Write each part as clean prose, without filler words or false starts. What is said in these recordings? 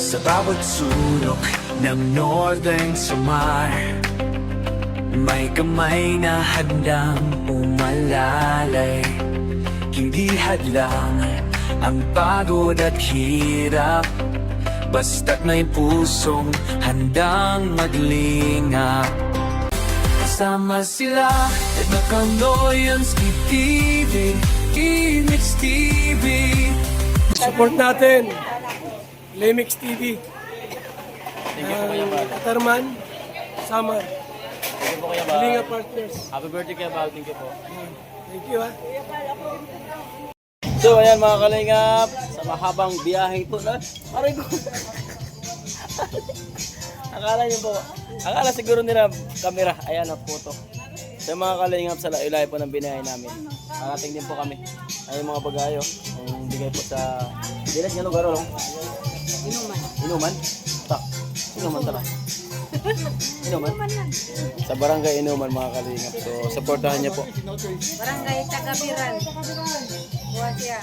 Sa bawat sulok ng Northern Samar, may kamay na handang umalalay. Hindi hadlang ang pagod at hirap, basta't may pusong handang maglingap. Kasama sila at Nakanoyanski TV, Limix TV. Support natin Limix TV. Katarman, Samar. Thank you po, Kuya Bal. Kalinga Partners. Happy birthday, Kuya Bal. Thank you po. Thank you, ha. So, ayan mga kalingap, sa mahabang biyahe ito na, aray ko. Akala siguro nila kamera, ayan ang photo. Sa mga kalingap, sa layo po ng binahe namin. Narating din po kami. Ay mga bagayo, ang bigay po sa, dinas nga lugar, no? Inuman? Tak. Inuman talaga. Inuman? Sa barangay Inuman mga kalingap. So, supportahan niyo po. Barangay Tagabiran. Buwan siya.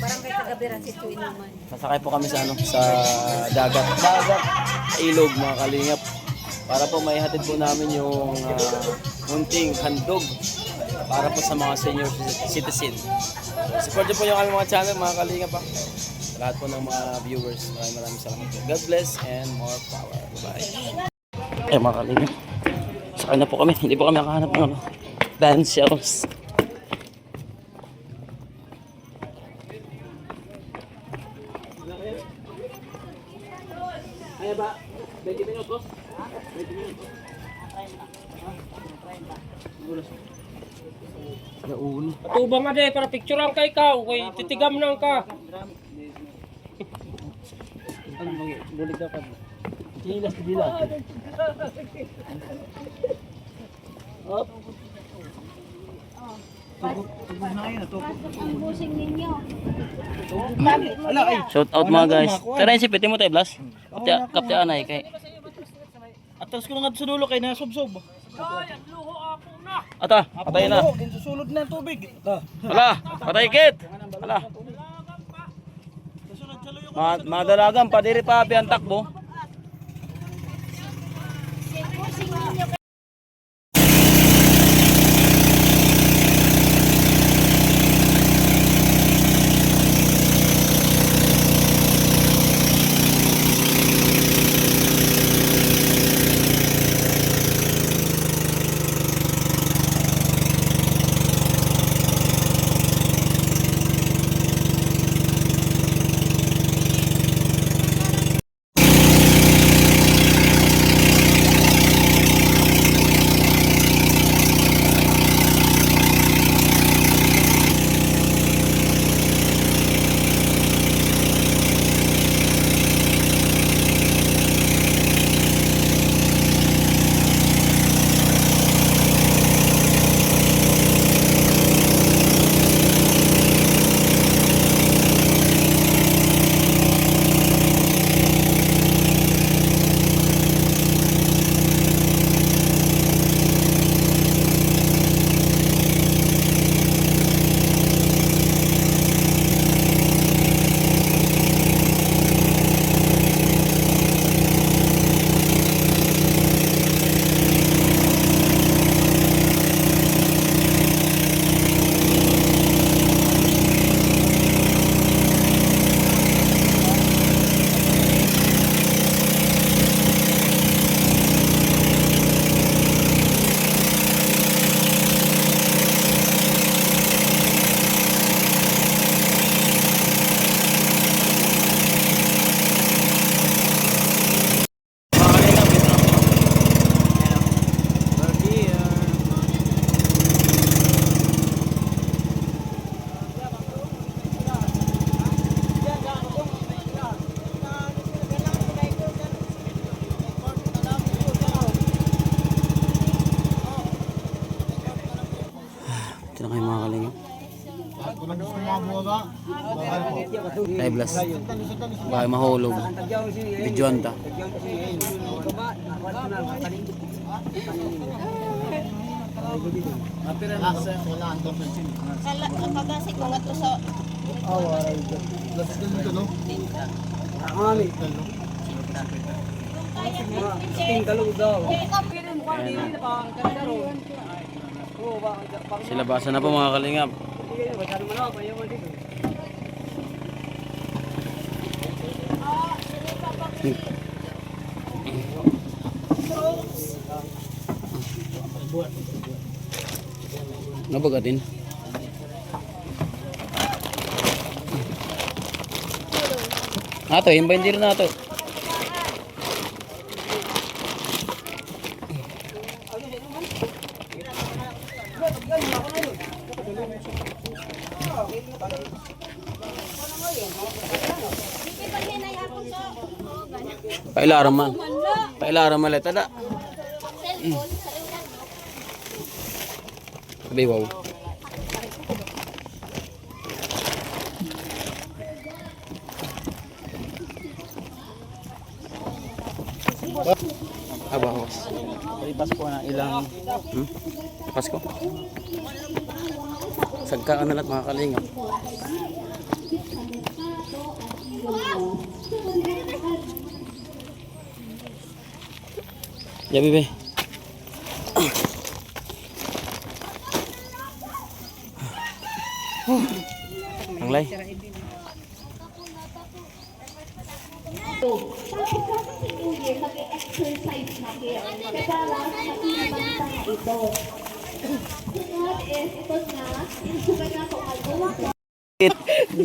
Barangay Tagabiran, Sito Inuman. Sasakay po kami sa sa dagat. Ilog mga kalingap. Para po maihatid po namin yung munting handog para po sa mga senior citizen. Support niyo po yung aming mga channel mga kalingap pa. Sa lahat po ng mga viewers. Maraming salamat po. God bless and more power. Bye. Mga kalingap. Sakay na po kami. Hindi po kami nakahanap ng van shells. Kaya ba? 20 minutos? 20 minutos? Nauna. Tuba nga de, para picturean ka ikaw. Kay titigam nang ka. Bulig daw ka. Hilas na dila. Hop. Shout out mga guys. Tara si piti mo tayo Blas. Kapte anay kay. Atras ko na nga sa dulo kay nasubsob. Ata, patay na. Susulod na ang tubig. Hala, patay kit. Hala. Madalagan pa diri pa ang takbo. Ito na kayo mga kalingap. Ay Blas. Baka mahulog. Videoan ta. Kagasik ko nga to sa... Silabasan na po mga kalingap. Nabagatin. Ato, himbayin din na to. Pailaram man. Pailaram man leta da. Sabi wow. Abahos. Palipas po na ilang Pasko. Sagkaan na lahat mga kalingap. Ya bebe. Anglay.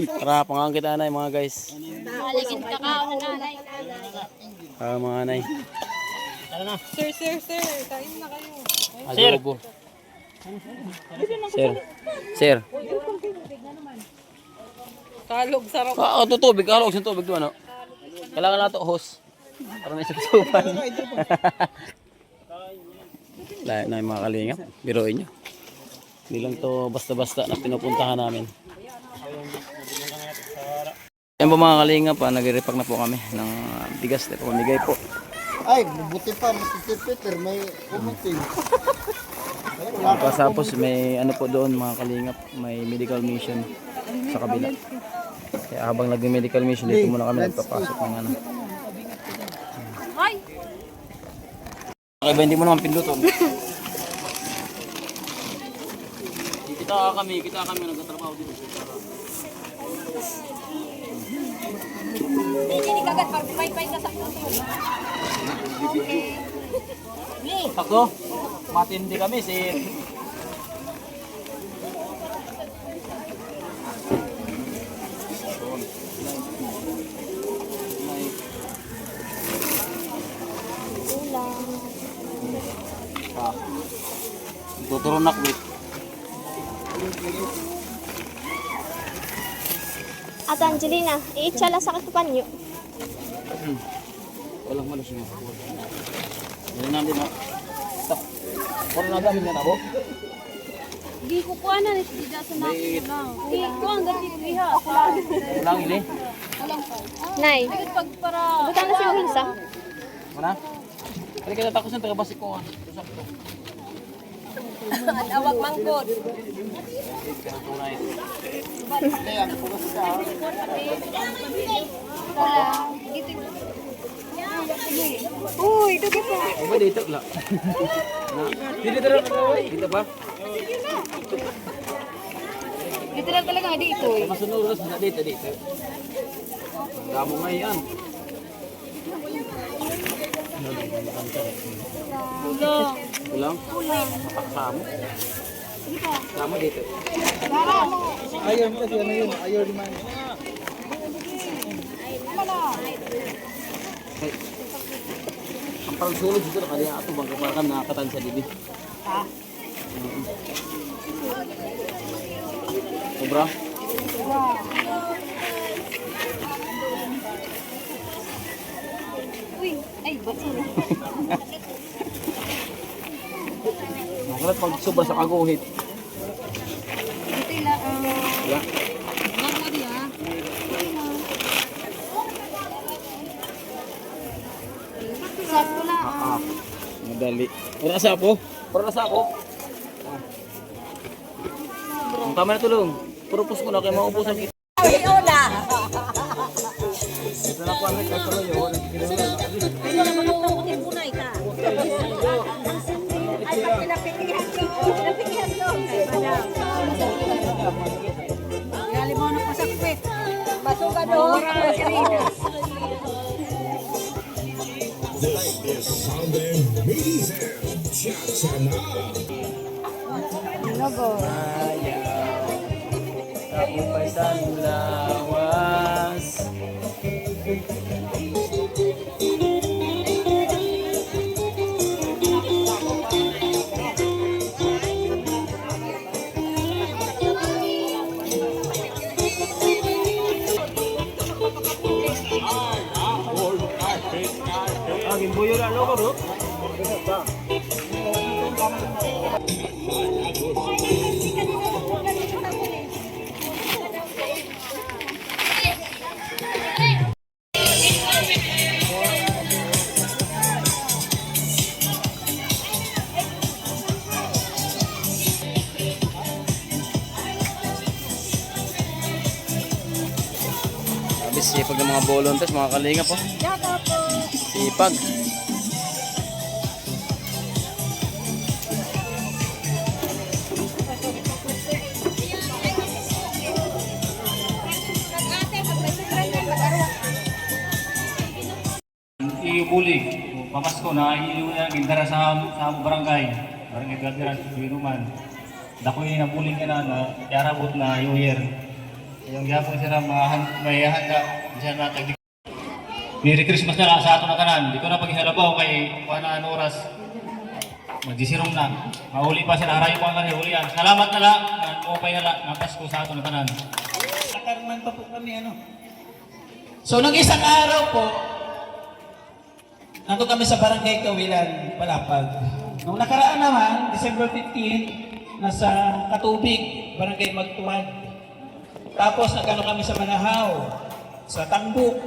Tara, pangang kita na mga guys. Aligin ka ka, nanay. Mga anay. Sir, kain na kayo. Adobo. Sir. Sir. Kalog, sarap. Ito tubig. Kalog sa tubig doon. Kailangan natin hose. Para may susupan. Lahat na yung mga kalingap. Biruin nyo. Hindi lang to basta-basta na pinupuntahan namin. Yan po mga kalingap. Nag-repack na po kami ng bigas. Ito pamigay po. Ay, buti pa, matitipiter, may kumunting. Tapos may ano po doon mga kalingap. May medical mission sa kabila. Kaya habang nag-medical mission, dito muna kami nagpapasok ng ano. Okay ba, hindi mo naman pinluto? Kita kami nagtatrabaho dito. Hindi kagat, pag-pay ka sa Ako, matindi kami si... Tuturo na quick. At Angelina, iitsala sa katupanyo. Walang malas mo. Yan na din ha. Wala na dami na ako. Di ko kuha na, di sa na. Di ko ang gati piha. Walang ini. Nay, Pag para butang na si Wilsa. Mana? Kali kita takos ng taga-basik ko. awag manggod. Uy, ito kita. Ano ba dito? La. Dito tara dito ba? Dito lang talaga nga dito. Masunuros na dito. Damo ngayon. Kulang? Makakasama. Sama dito. ayaw mo kasi ano yun, ayaw naman. Ang parang sulod dito kaya ato bang kaparkan nakakatan sa dibi. Sobra? Uy, ay, ba't sila? Nakalat pag sobra sa kaguhit. Dito lang. Wala. Sakto na. Madali. Para sa ako. Ang tama na tulong. Purpose ko na kay maubusan kita. Ito na po ang nagkatuloy. Pero naman ako kutin po na ita. Ay, pag pinapikihan ko. Pinapikihan ko. Gali mo na pasakpit. Basuka doon. Masirina. Ayaw, tapos sa lawas. Sabi sipag ng mga volunteers, mga kalinga po. Sipag. Iubuli, pamasko na iuya gindara sa barangay Gatiran Binuman. Dakoy na buling ka na yarabot na New Year. Yung yapon sila may handa diyan na tag Merry Christmas na lang sa ato na tanan. Di ko na paghihalabaw kay kuha oras. Magsisirong na. Mahuli pa sila, harayo pa nga hulian. Salamat na lang. Okay na lang. Napas ko sa ato na tanan. Nakarman pa po kami So nung isang araw po, nandun kami sa Barangay Kawilan, Palapag. Nung nakaraan naman, December 15, nasa Katubig, Barangay Magtuwad. Tapos nagkano kami sa Manahaw, sa Tangbuk.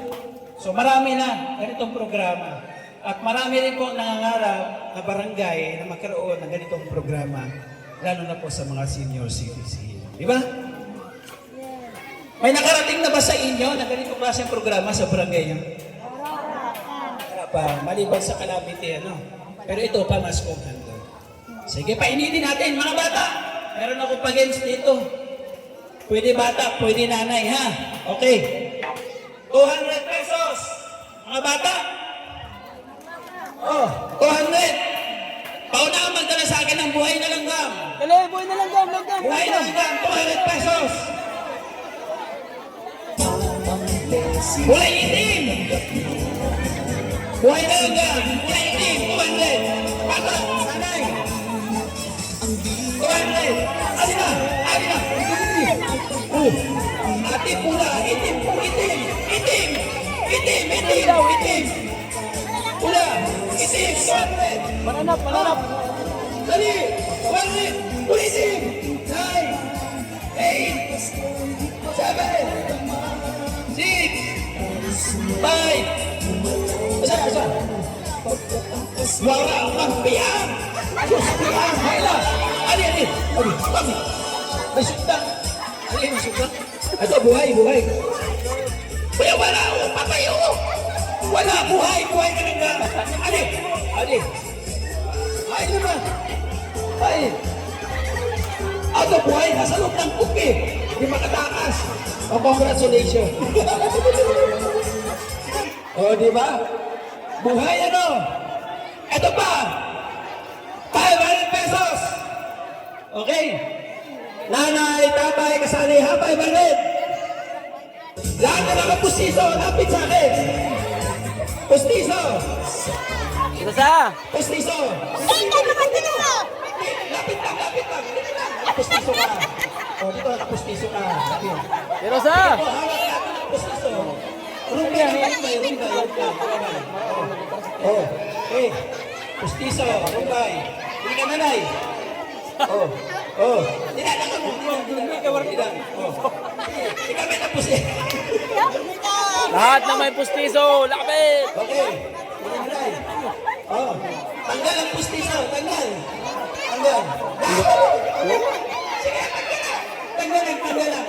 So marami na ganitong programa. At marami rin po nangangarap na barangay na magkaroon ng ganitong programa. Lalo na po sa mga senior citizen. Di ba? May nakarating na ba sa inyo na ganitong klaseng programa sa barangay niyo? Pa, maliban sa calamity, Pero ito, pamaskong handog. Sige, painitin natin, mga bata. Meron akong pag-games dito. Pwede bata, pwede nanay, ha? Okay. 200 pesos. Mga bata. Oh, 200. Paunahan magdala sa akin ng buhay na langgam. Dali, buhay na langgam. Buhay na langgam, 200 pesos. Buhay itim. Buhay na langgam, buhay itim, 200. Bata, sanay. 200. Alina. Ate pula, itim. Pula, itim, 200. Pananap. Dali, 100. Pula itim. 9, 8, 7, 6, 5. Asa? Wala kang piyang! Piyang! Hayla! Ali! Kami! May sugdan! May sugdan! Ito, buhay! Kuya, wala ako! Patay ako! Wala! Buhay ka nang gana! Ali! Ay naman! Ay! Ito, buhay! Nasa loob ng kuki! Hindi makatakas! Congratulations! Di ba? Buhay Ito pa! 500 pesos! Okay? Nanay, tatay, kasali ha, 500! Lahat na mga pustiso, lapit sa akin! Pustiso! Ito sa? Pustiso! Lapit lang! Pustiso ka! Dito nakapustiso ka. Pero sa? Hawak natin ang pustiso. Rumba, pustiso, rumbay. Hindi ka nanay. Tinala ka mo. Hindi ka wartida. Hindi kami na pustiso. Lahat na may pustiso, lakbit! Okay. Hindi nanay. Tanggal ang pustiso. Tanggal. Sige, tanggal lang.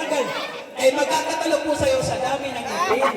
Tanggal. Eh, magkakatalo po sa'yo sa dami ng ipin.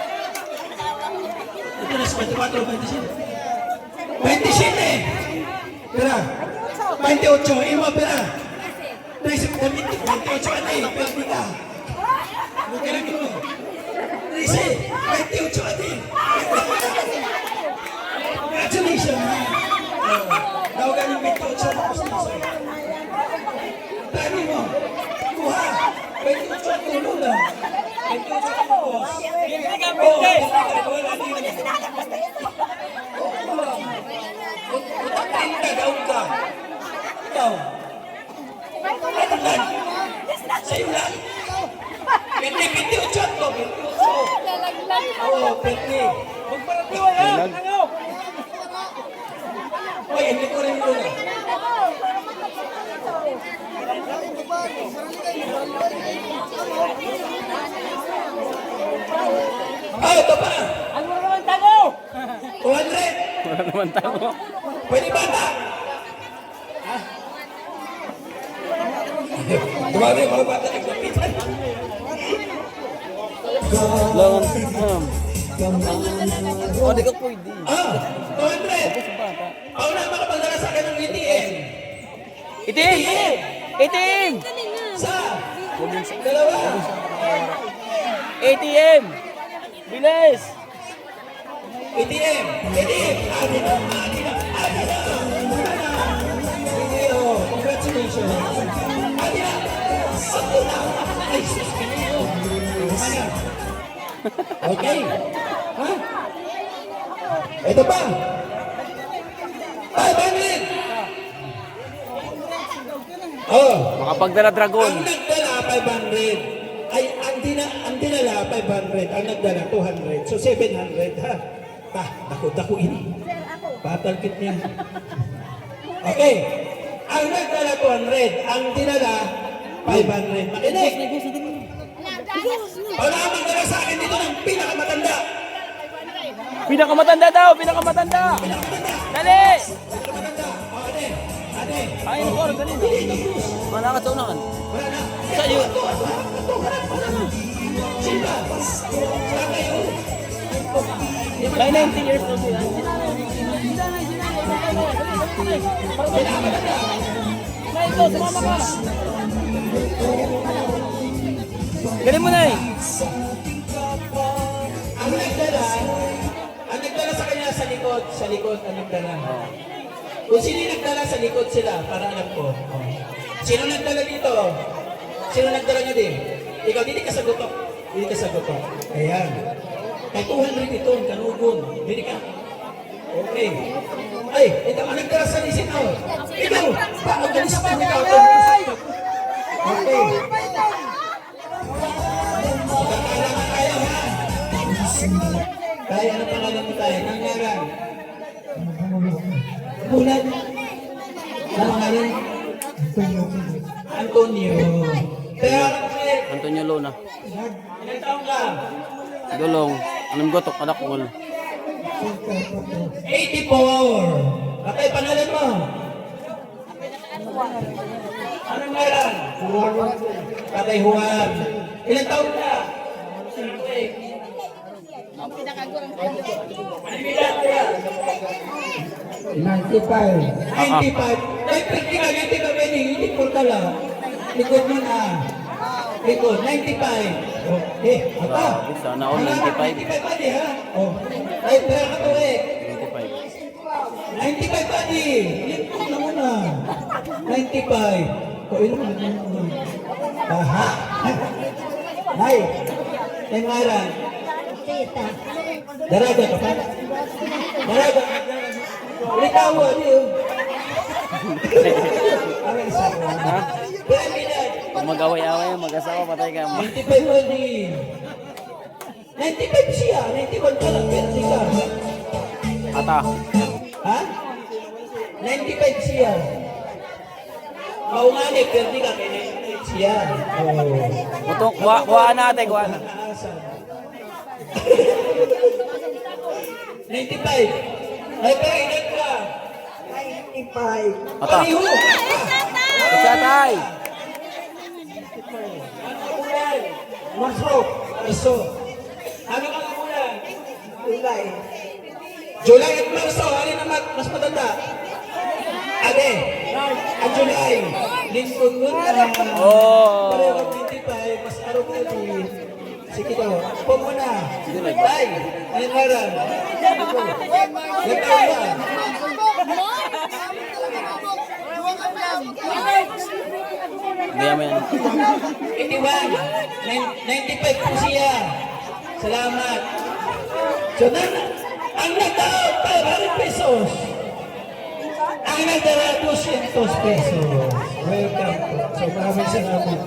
Ito na, 54, 27. 27! Pera. 28, imo, pera. 28, ano eh, pwede ka. Pwede ka mo. 28, ano eh. Congratulations! Daw ganun 28 tapos na sa'yo. Tani mo. Kuha. 28 ang tulo lang. 28 ang boss. Oo, wala din. Utang ka, daon ka. Ikaw. Ano lang? Sa'yo lang. 28 ko. 28. Oo, 20. Magparatiwa yan. Ano? Oy, hindi ko rin muna. Ah, ito pa! Ano naman tago? 200! Wala naman tayo. Pwede ba na? Ha? Dumami yung mga bata naglapitan. Langan. Oh, di ka pwede. Ah, 200! Paano na makapagdala sa akin ng ATM? Itim! Itim! Sa? Dalawa! ATM! Bilis! ATM! ATM! Adi na! Adi na! Adi na! Sige, oh, congratulations! Adi na! Adi na! Ay, sus, kanino! Ano? Okay? Ha? Ito pa! 500! Oh! Makapagdala dragon. Ang nagdala 500. Ay, ang dinala 500. Ang nagdala 200. So 700 ha. Dako ini. Batal kit niya. Okay. Ang nagdala 200. Ang dinala 500. Makinig. Wala ang magdala sa akin dito ng pinakamatanda. Pinakamatanda daw! Pinakamatanda! Dali! Pinakamatanda. O, ade. Ay, ko, dali na. Mana ka sa unahan? Wala na. Sa'yo. Sila. Saan kayo? May 90 years old yan. Nay, ikaw, sumama ka. Galing mo na eh. Ang nagdala sa kanya sa likod ang nagdala. Kung sino yung nagdala sa likod sila, para alam ko. Sino nagdala dito? Sino nagdala nyo din? Ikaw, hindi ka sagutok. Hindi ka sagutok. Ayan. Kay 200 ito, ang kanugon. Hindi ka. Okay. Ay, ito ang nagdala sa lisin ako. Ikaw, magalis pa ikaw. Okay. Kailangan tayo, ha? Tayo, ano pangalan mo tayo? Nangaran. Bulan. Ano pangalan? Antonio. Kaya, Antonio Luna. ilang taong ka? Gulong. Anong gotok? Anak ko. 84. Katay, pangalan mo? Anong ngalan? Tatay Juan. Ilang taon ka? Manibigyan ka yan. 95. 95. Ay, pwede ka, 95 ba yun? Hindi po tala. Likod mo na. Likod, 95. Oh, ata. Sana all 95. 95 pa di ha? Oh. Ay, pera ka to eh. 95 pa di. Likod na muna. 95. O, ilan mo na. Aha. Ay, ay ngaran. Daraga ka pa? Daraga. Litawa niyo. Ha? Kung mag-away-away, mag-asawa, patay ka. 95 only. 95 siya. 91 ka lang. Pero di ka. Ata. Ha? 95 siya. Maungani, pero di ka. Kaya 95 siya. Butok, kuhaan natin, kuhaan. 95. Ay, pero ilan ka? 95. Ata. Pariho! Isa tay. Marso. Marso. Ano ka ang ulan? July. July at Marso. Alin na mas matanda? Ade. Ang July. Lingkod mo na. Oh. Pareho 25. Mas araw ka din. Sige daw. Upo mo na. Ay. Alin haran? Nagtaon ba? Gaya mo yan. 81. 95 po siya. Salamat. So, ang nagdao, 500 pesos. Ang nagdala, 200 pesos. Welcome po. So, maraming salamat.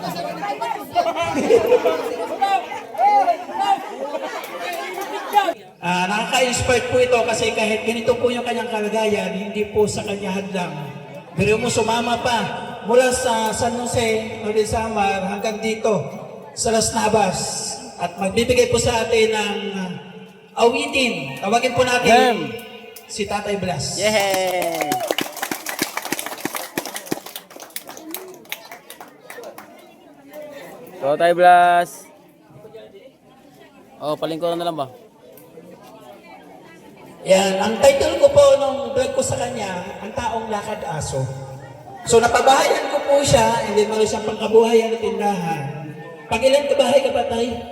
Nakaka-inspired po ito kasi kahit ganito po yung kanyang kalagayan, hindi po sa kanya hadlang. Pero mo sumama pa mula sa San Jose, Samar hanggang dito sa Las Navas at magbibigay po sa atin ng awitin. Tawagin po natin si Tatay Blas. Yeah! So, Tay Blas. Oh, palingkuran na lang ba? Yan, ang title ko po nung vlog ko sa kanya, Ang Taong Lakad Aso. So napabahayan ko po siya, hindi mo siyang pangkabuhayan na tindahan. Pag-ilan kabahay ka ba, Tay? 6.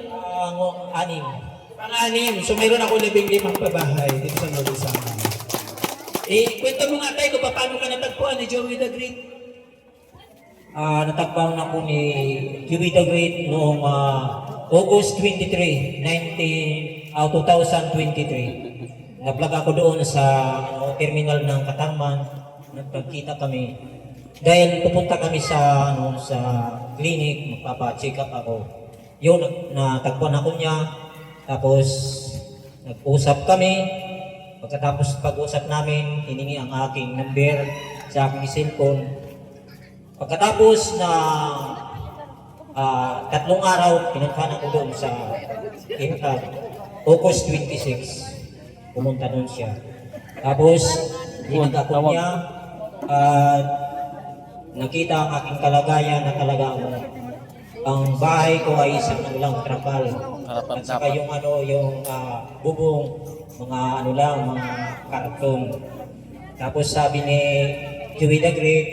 Pang-6. So mayroon ako 15 pabahay dito sa Northern Samar. Kwento mo nga, Tay, kung paano ka natagpuan ni Joey the Great? Natagpuan ako ni Joey the Great noong August 23, 2023. Nag-vlog ako doon sa terminal ng Katarman. Nagpagkita kami. Dahil pupunta kami sa sa clinic, magpapa-check up ako. Yun, natagpuan ako niya. Tapos, nag-usap kami. Pagkatapos pag-usap namin, hiningi ang aking number sa aking cellphone. Pagkatapos na 3 araw, pinuntahan ako doon sa August 26. Pumunta doon siya. Tapos, dinag ako niya at nakita ang aking kalagayan na talagang ang bahay ko ay isang lang trapal. At saka yung bubong, mga mga karton. Tapos sabi ni Joey the Great,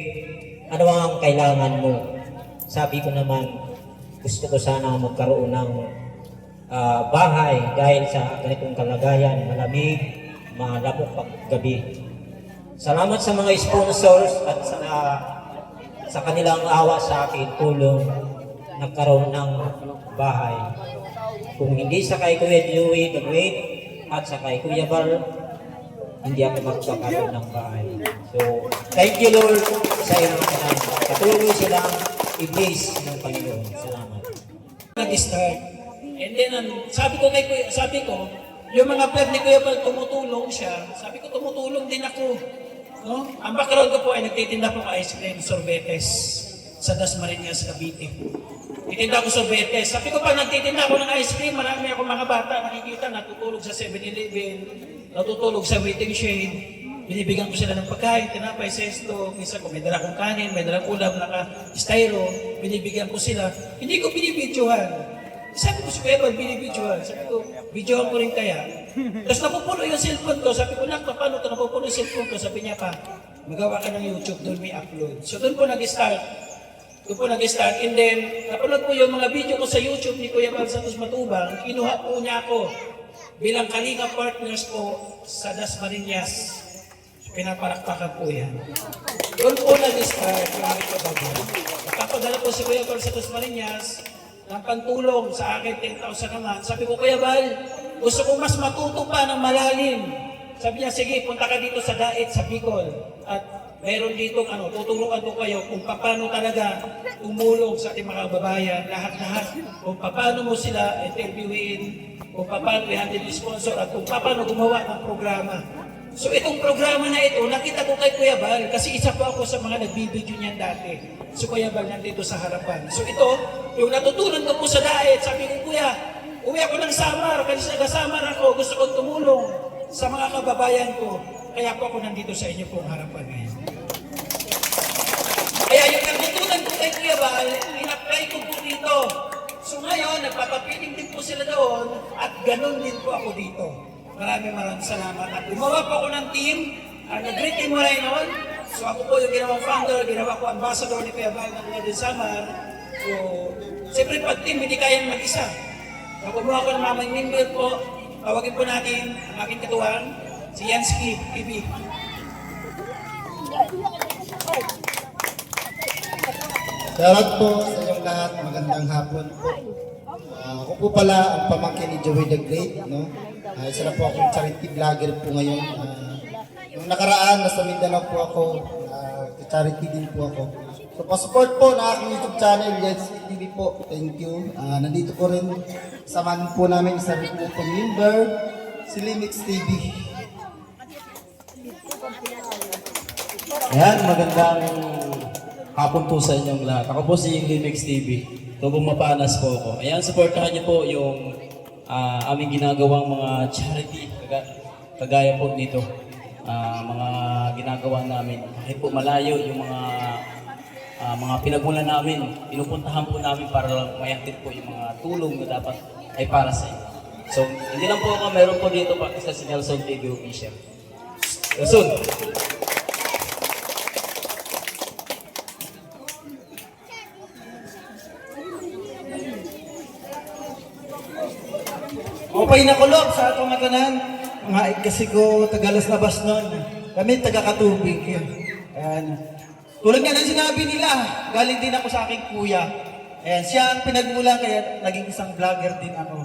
ano ang kailangan mo? Sabi ko naman, gusto ko sana magkaroon ng bahay dahil sa ganitong kalagayan, malamig, malamok pag gabi. Salamat sa mga sponsors at sa kanilang awa sa akin, tulong, nagkaroon ng bahay. Kung hindi sa kay Kuya Joey the Great at sa kay Kuya Bar, hindi ako magkakaroon ng bahay. So, thank you Lord sa iyong mga patuloy silang i-bless ng Panginoon. Salamat. Nag-start. And then, sabi ko, yung mga vlog ni Kuya Bal, tumutulong siya. Sabi ko, tumutulong din ako. No? Ang background ko po ay nagtitinda po ng ice cream, sorbetes, sa Dasmariñas, Cavite. Titinda ko sorbetes. Sabi ko, pag nagtitinda ako ng ice cream, marami ako mga bata nakikita, natutulog sa 7-Eleven, natutulog sa waiting shade. binibigyan ko sila ng pagkain, tinapay, sesto, minsan kung may dala kong kanin, may dalang ulam, naka-styro, binibigyan ko sila. Hindi ko binibidyohan. Sabi ko si Kuya Bal, binibidyohan. Sabi ko, videohan ko rin kaya. Tapos napupuno yung cellphone ko. Sabi ko, nak, paano ito napupuno yung cellphone ko? Sabi niya pa, magawa ka ng YouTube, doon may upload. So doon po nag-start. And then, napanood po yung mga video ko sa YouTube ni Kuya Bal Santos Matubang, kinuha po niya ako bilang Kalinga partners po sa Dasmariñas. Pinaparakpakan po yan. Doon po nag-start yung mga bago. Nakapadala po si Kuya Bal Santos Mariñas ng pantulong sa akin, 10,000 naman. Sabi ko, Kuya Bal, gusto ko mas matuto pa ng malalim. Sabi niya, sige, punta ka dito sa Daet, sa Bicol. At meron dito, tuturuan ko kayo kung paano talaga tumulong sa ating mga kababayan, lahat-lahat. Kung paano mo sila interviewin, kung paano i-handle sponsor, at kung paano gumawa ng programa. So itong programa na ito, nakita ko kay Kuya Bal, kasi isa po ako sa mga nagbibideo niyan dati. So Kuya Bal nandito sa harapan. So ito, yung natutunan ko po sa Daet, sabi ko, Kuya, uwi ako ng Samar, kasi nag-Samar ako, gusto kong tumulong sa mga kababayan ko. Kaya po ako nandito sa inyo pong harapan ngayon. Kaya yung natutunan ko kay Kuya Bal, in-apply ko po dito. So ngayon, nagpapapiling din po sila doon, at ganun din po ako dito. Maraming salamat. At gumawa po ako ng team, nag-great team mo rin noon. So ako po yung ginawang founder, ginawa ko ambassador ni Kuya Bal ng Nueva Samar. So, siyempre pag team, hindi kayang mag-isa. So, kumuha ko ng mamang member po, tawagin po natin ang aking katuwang, si Yansky TV. Shoutout po sa inyong lahat. Magandang hapon po. Ako po pala ang pamangkin ni Joey the Great. No? Isa na po akong charity vlogger po ngayon. Yung nakaraan, nasa Mindanao po ako. Charity din po ako. So, pa-support po na aking YouTube channel, Yansky TV po. Thank you. Nandito po rin samahan po namin isa rin po itong member, si Limix TV. Ayan, magandang hapon po sa inyong lahat. Ako po si Limix TV. Tugong Mapanas po ako. Ayan, supportahan niyo po yung aming ginagawang mga charity. Kagaya po nito. Mga ginagawa namin. Kahit po malayo yung mga pinagmulan namin, pinupuntahan po namin para lang mayatid po yung mga tulong na dapat ay para sa inyo. So, hindi lang po ako, meron po dito pa isa si Nelson TV Official. Nelson! Okay na kulob sa atong matanan. Mga kasi ko tagalas labas nun. Kami taga-Katubig. Ayan. Tulad nga ng sinabi nila, galing din ako sa aking kuya. Ayan, siya ang pinagmula kaya naging isang vlogger din ako.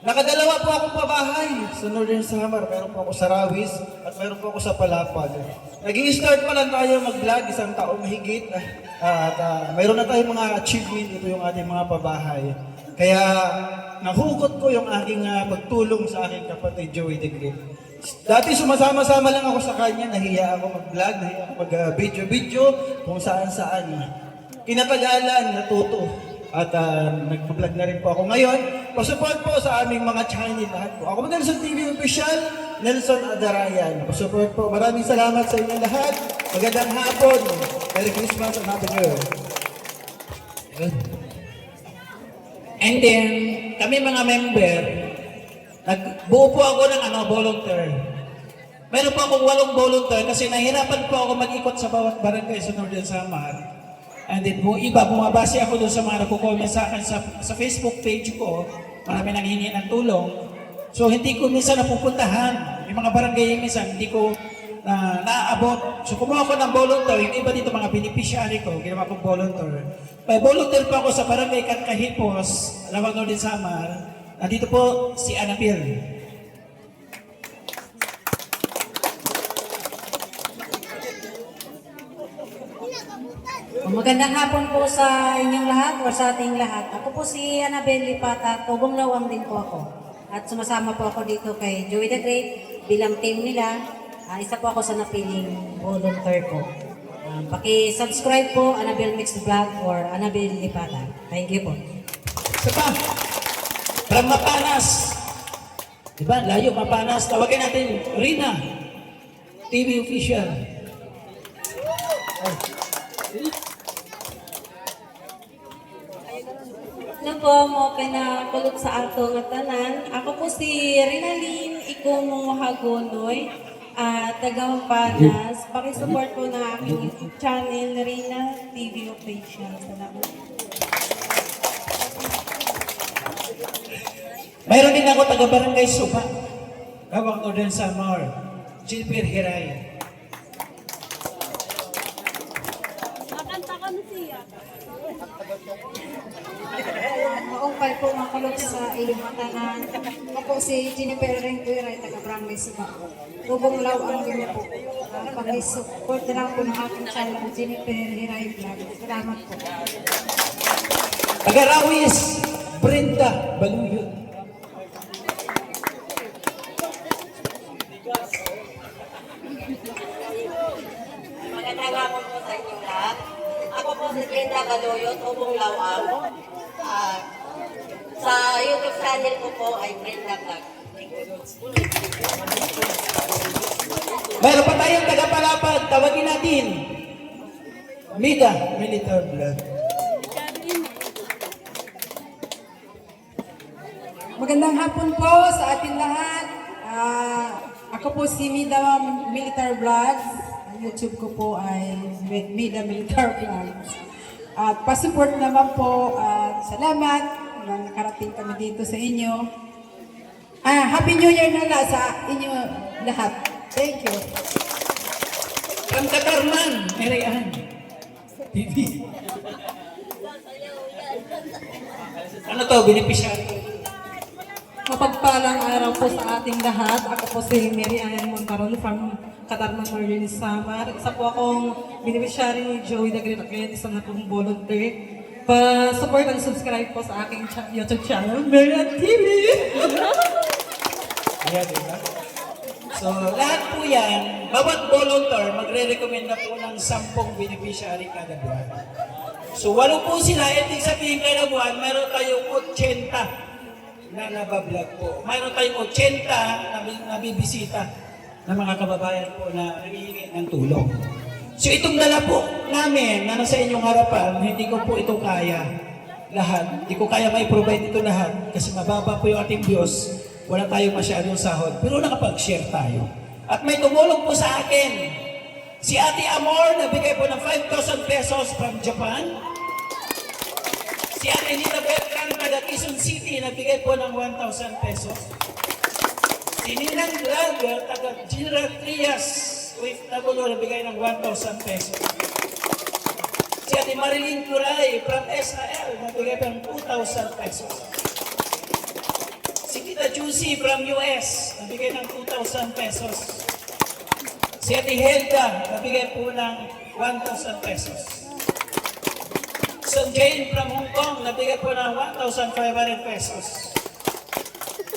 Nakadalawa po akong pabahay sa Northern Samar. Meron po ako sa Rawis at meron po ako sa Palapag. Nag-i-start pa lang tayo mag-vlog, isang taon mahigit. At meron na tayong mga achievement, ito yung ating mga pabahay. Kaya nahugot ko yung aking pagtulong sa aking kapatid Joey the Great. Dati sumasama-sama lang ako sa kanya, nahiya ako mag-vlog, nahiya ako mag-video-video kung saan-saan. Kinatagalan, natuto. At nag-vlog na rin po ako ngayon. Pasupport po sa aming mga channel lahat po. Ako Nelson TV Official, Nelson Adarayan. Pasupport po. Maraming salamat sa inyo lahat. Magandang hapon. Merry Christmas and Happy New Year. And then, kami mga member, nagbuo po ako ng volunteer. Meron po akong 8 volunteer kasi nahirapan po ako mag-ikot sa bawat barangay sa Northern Samar. And then, iba, bumabase ako doon sa mga nagko-comment sa akin sa Facebook page ko. Marami nang hingi ng tulong. So, hindi ko minsan napupuntahan. Yung mga barangay minsan, hindi ko naaabot. So, kumuha ko ng volunteer. Yung iba dito, mga beneficiary ko, ginawa kong volunteer. May volunteer pa ako sa barangay Katkahipos, Lawag Northern Samar. Nandito po si Annabelle. Magandang hapon po sa inyong lahat o sa ating lahat. Ako po si Annabelle Lipata, tugong lawang din po ako. At sumasama po ako dito kay Joey the Great bilang team nila. Isa po ako sa napiling volunteer po. Paki-subscribe po Annabelle Mixed Vlog or Annabelle Lipata. Thank you po. Isa pa, from Mapanas. Diba, layo Mapanas. Tawagin natin, Rina. TV official. Ano po mo pinakulog sa ato nga tanan. Ako po si Rinalyn Ikumo Hagonoy, taga Panas. Pakisupport po na aking YouTube channel, Rina TV Official. Salamat. Mayroon din ako taga Barangay Suba. Gawang ko din sa Mar. Gilbert Hiray. Makanta ka na siya. Maungkay po makulog sa inyong matanan. Ako si Jennifer Renguiray, taga Barangay Suba. Tubong law ang gina po. Pag-support na lang po ng aking channel, Jennifer Hiray Vlog. Salamat po. Taga Rawis, Brenda Baluyot. Magandang hapon po sa inyong lahat. Ako po si Brenda Baloyot, Ubong Lawang. Sa YouTube channel ko po ay Brenda Vlog. Mayroon pa tayong taga Palapag. Tawagin natin. Mida Military Vlog. Magandang hapon po sa ating lahat. Ako po si Mida Military Vlogs. Ang YouTube ko po ay Mida Military Vlogs. At pasupport naman po at salamat na nakarating kami dito sa inyo. Happy New Year na lang sa inyo lahat. Thank you. From Katarman, Mary Ann. TV. Ano to, beneficiary? Mapagpalang araw po sa ating lahat. Ako po si Mary Ann Montaron from Katarman, Marlene Samar. Isa po akong beneficiary ni Joey the Great Again, isa na pong volunteer. Pa-support and subscribe po sa aking YouTube channel, Mary Ann TV! Ayan, diba? So, lahat po yan, bawat volunteer, magre-recommend na po ng 10 beneficiary kada buwan. So, 8 po sila, ibig sabihin kada buwan, meron tayong 80 na nabablog po. Mayroon tayong 80 na nabibisita ng mga kababayan po na nangihingi ng tulong. So itong dala po namin na nasa inyong harapan, hindi ko po ito kaya lahat. Hindi ko kaya may provide ito lahat kasi mababa po yung ating Diyos. Wala tayong masyadong sahod. Pero nakapag-share tayo. At may tumulong po sa akin. Si Ate Amor, nabigay po ng 5,000 pesos from Japan. Si Ate Nita Bertrand, taga Quezon City, nagbigay po ng 1,000 pesos. Si Ninang Vlogger, taga General Trias, OFW, nagbigay ng 1,000 pesos. Si Ate Marilyn Curay, from SAL, nagbigay po ng 2,000 pesos. Si Tita Juicy, from US, nagbigay ng 2,000 pesos. Si Ate Helga, nagbigay po ng 1,000 pesos. Son Jane from Hong Kong, nabigay po ng 1,500 pesos.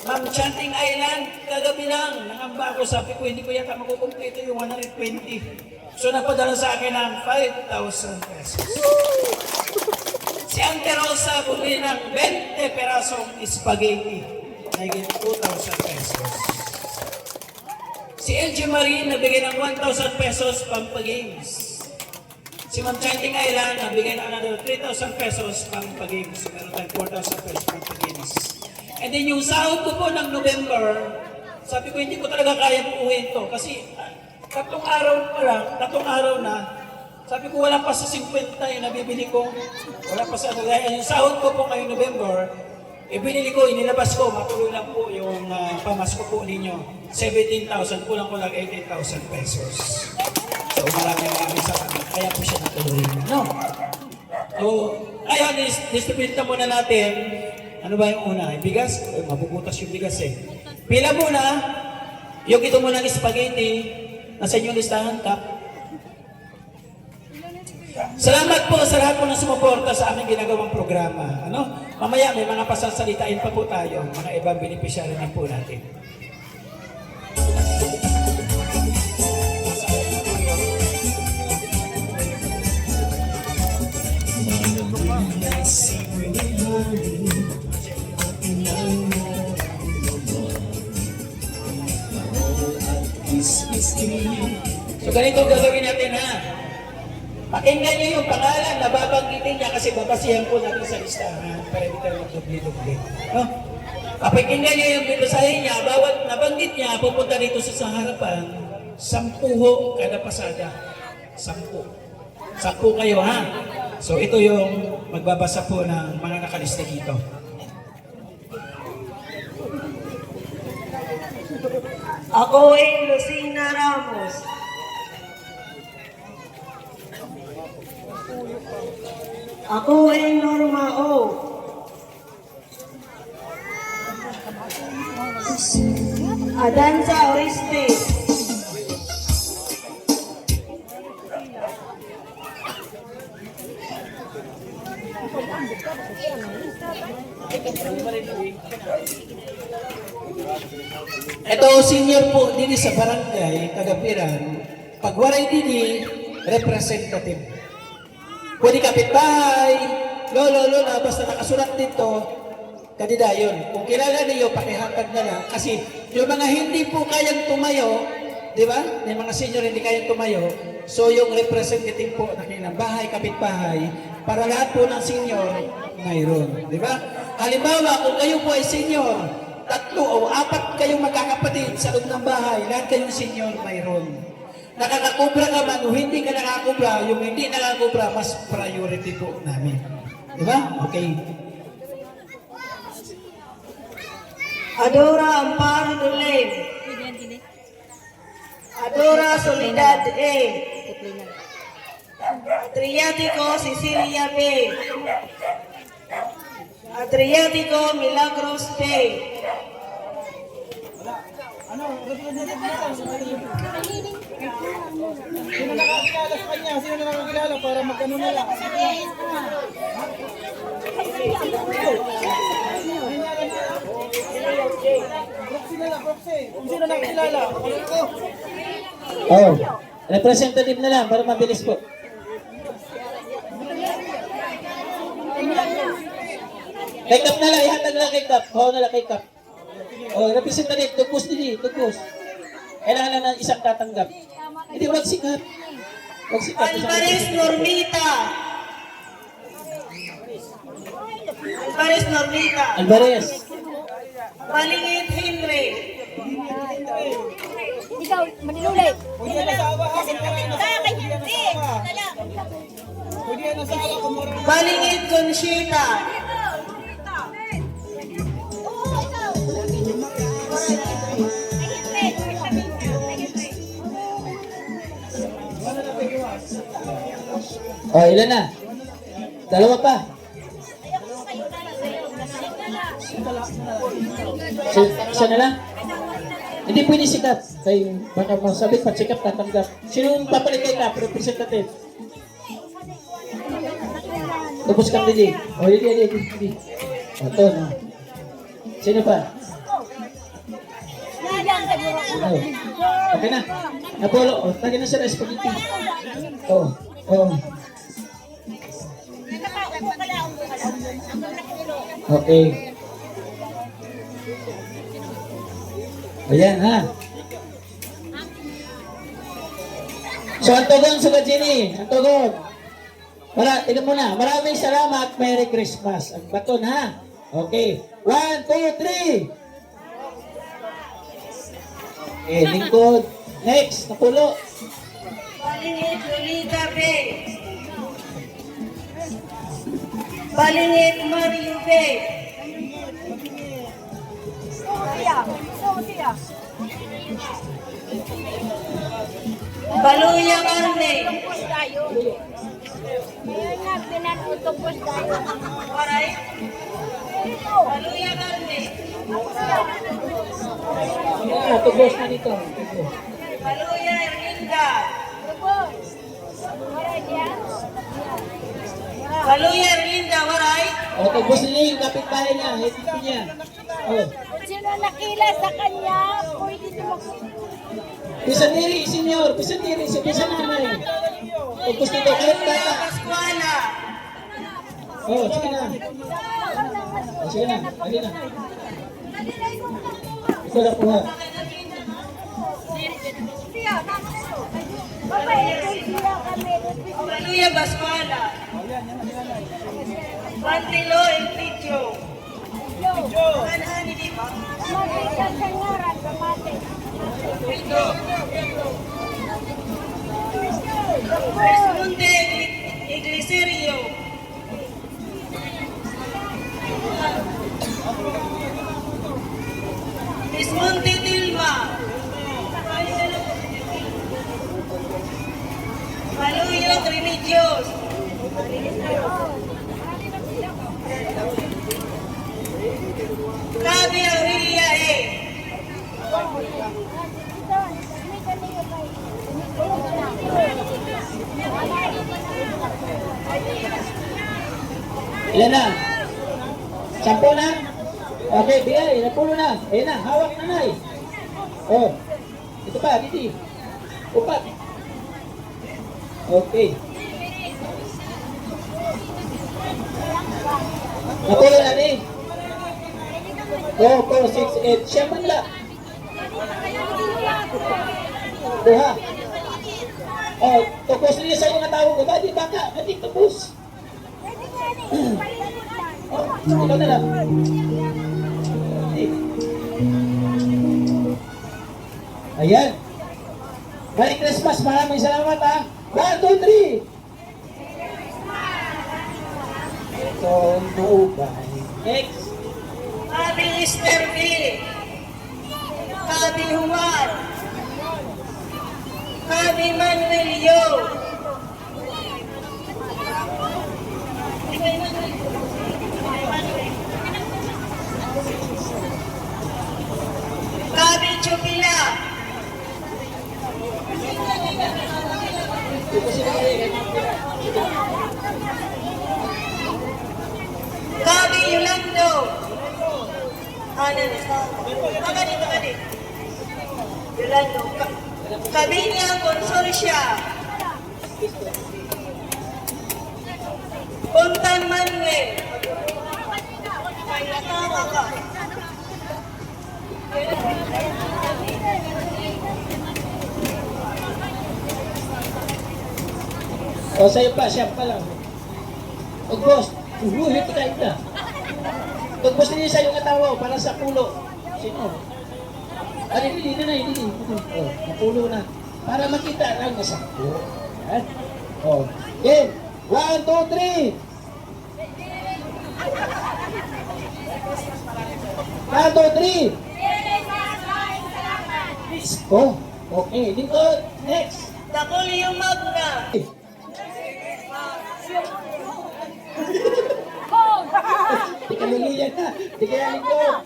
Ma'am Chanting Island, kagabi lang, nangamba ako, sabi ko, hindi ko yata makukumpleto yung 120. So napadala sa akin ng 5,000 pesos. Si Ante Rosa, bumili ng 20 perasong spaghetti, naging 2,000 pesos. Si LG Marie, nabigay ng 1,000 pesos pampa-games. Si Ma'am Chanting Island, nabigay na another 3,000 pesos pampa-games. Meron tayong 4,000 pesos pampa-games. And then yung sahod ko po ng November, sabi ko hindi ko talaga kaya buuhin to. Kasi tatlong araw na, sabi ko wala pa sa 50 yung nabibili ko. Wala pa sa yung sahod ko po ngayong November, binili ko, inilabas ko, matuloy lang po yung pamasko po ninyo. 17,000, kulang ko lang 18,000 pesos. So maraming salamat. Kaya po siya natuloy. No? So, ayun, distribute na muna natin. Ano ba yung una? Bigas? Mabubutas yung bigas eh. Pila muna. Yung ito muna ng spaghetti. Nasa inyong listahan, Kap. Salamat po sa lahat po na sumuporta sa aming ginagawang programa. Ano? Mamaya may mga pasasalitain pa po tayo. Mga ibang beneficiary na po natin. This is ganito gagawin natin ha. Pakinggan niyo yung pangalan na babanggitin niya kasi babasihan po natin sa listahan para hindi tayo magdubli-dubli. No? Pakinggan niyo yung binusahin niya, bawat nabanggit niya, pupunta dito sa harapan, 10 ho kada pasada. 10. 10 kayo ha. So ito yung magbabasa po ng mga nakalista dito. Ako ay Lucina Ramos. Ako ay Norma O. Adanza Oriste. Ito senior po din sa barangay Kagapiran. Pagwaray din representative. Pwede kapitbahay, lola, basta nakasulat dito, kadidayon. Kung kilala niyo, pakihatag na lang. Kasi yung mga hindi po kayang tumayo, di ba? Yung mga senior hindi kayang tumayo, so yung representative po na kanilang bahay, kapitbahay, para lahat po ng senior, mayroon. Di ba? Halimbawa, kung kayo po ay senior, 3 o 4 kayong magkakapatid sa loob ng bahay, lahat kayong senior, mayroon. Nakakakubra ka man o hindi ka nakakubra, yung hindi nakakubra, mas priority po namin. Di ba? Okay. Adora Amparo Dulem. Adora Soledad A. Adriatico Cecilia B. Adriatico Milagros B. Sino nakakilala sa kanya? Sino nakakilala para magkano na lang? Sino nakakilala? Oh, representative na lang para mabilis po. Kay Kap na lang, ihatag na lang kay Kap. Oo na lang kay Kap. Oh, representative, tugpos din tugpos. Kailangan lang ng isang tatanggap. Hindi, wag sikat. Wag sikat. Alvarez Normita. Alvarez Normita. Alvarez. Balingit Henry. Ikaw, manilulit. Pwede yan asawa ha? Pwede yan asawa kung marami. Balingit Conchita. Oh, ilan na? 2 pa. Isa na lang? Hindi pwede sikat. Kaya baka masabi pa sikat tatanggap. Sino yung papalit kay Kap? Representative. Tapos kang dili. Oh, hindi. Ito na. Sino pa? Oh. Okay na. Apollo. Oh, tagay na sila spaghetti. Oh. Okay. Ayan ha. So Antogon Sugajini, Antogon. Tignan mo na. Maraming salamat. Merry Christmas. Ang baton ha. Okay. 1, 2, 3. Okay, lingkod. Next, napulo. Balingit Lolita B. Balingit Mario B. Baluya Carne. Alright. Baluya Carne. Tubos na dito. Baluya Erlinda. Baluya Erlinda, waray. O, tubos nila yung kapitbahay niya. Hipit niya. O. Sino nakila sa kanya, pwede niyo Pisaniri, senyor. Pisaniri. Si Pisan namin. Tubos nito. Kahit bata. Pascuala. O, sige na. O, sige na. Lagi na. Ito na po ha. Maluya Basmala. Pantilo El Picho. Kanhani di ba? Resmunde Iglesirio. Desmonte Tilma. Maluyo Remedios. Cabe Aurelia E. Ilan na? 10 na? Okay, bigay. 10 na. Ayan na, hawak na na eh. Oh. Ito pa, dito. Upat. Okay. Napulo na ni. 4, 4, 6, 8. Siya man lang. Duha. Oh, tapos niya sa mga tao ko. Dati baka, dati tapos. Oh, ikaw na lang. Ayan. Merry Christmas. Maraming salamat ha. 1, 2, 3. Ito, maubay. Next. Cabe Esther B. Cabe Juan. Cabe Manuel Yo. Cabe Chupila. Cabe Yolando. Magani. Yolando. Cabe niya Consorcia. Pontan Manuel. Ay, natawa ka. O, sa'yo pa, siya pa lang. Pag boss, uhulit ka ita. Pag boss niya sa'yo katawa, para sa pulo. Sino? Hindi na. O, napulo na. Para makita lang na sa pulo. Yan. O, game. 1, 2, 3. 1, 2, 3. Oh, okay. Lingkod. Next. Dakulio Magna. Tikaluluyan na. Tikaluluyan ko.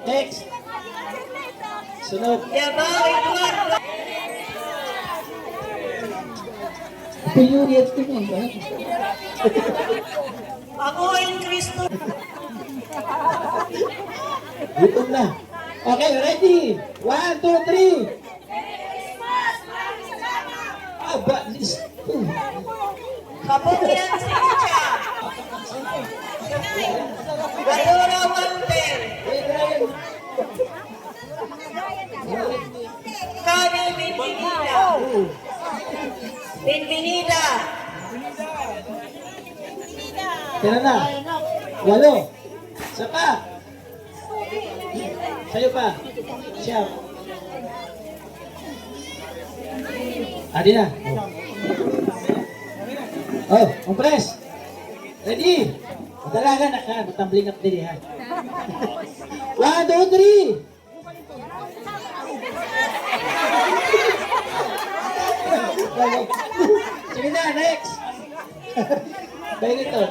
Next. Sunod. Yabao Eduardo. Pinuriat ko mo ba? Ako ay Kristo. Gutom na. Okay, ready? 1, 2, 3. Aba, list. Kapungyan Sincha. Valora Walter. Kami Benvenida. Benvenida. Tira na. 8. Isa pa. Sa'yo pa. Siya. Adi na. Oh, compress. Ready? Madalaga na ka. Matambling up din ha. 1, 2, 3. Sige na, next. Baik ito.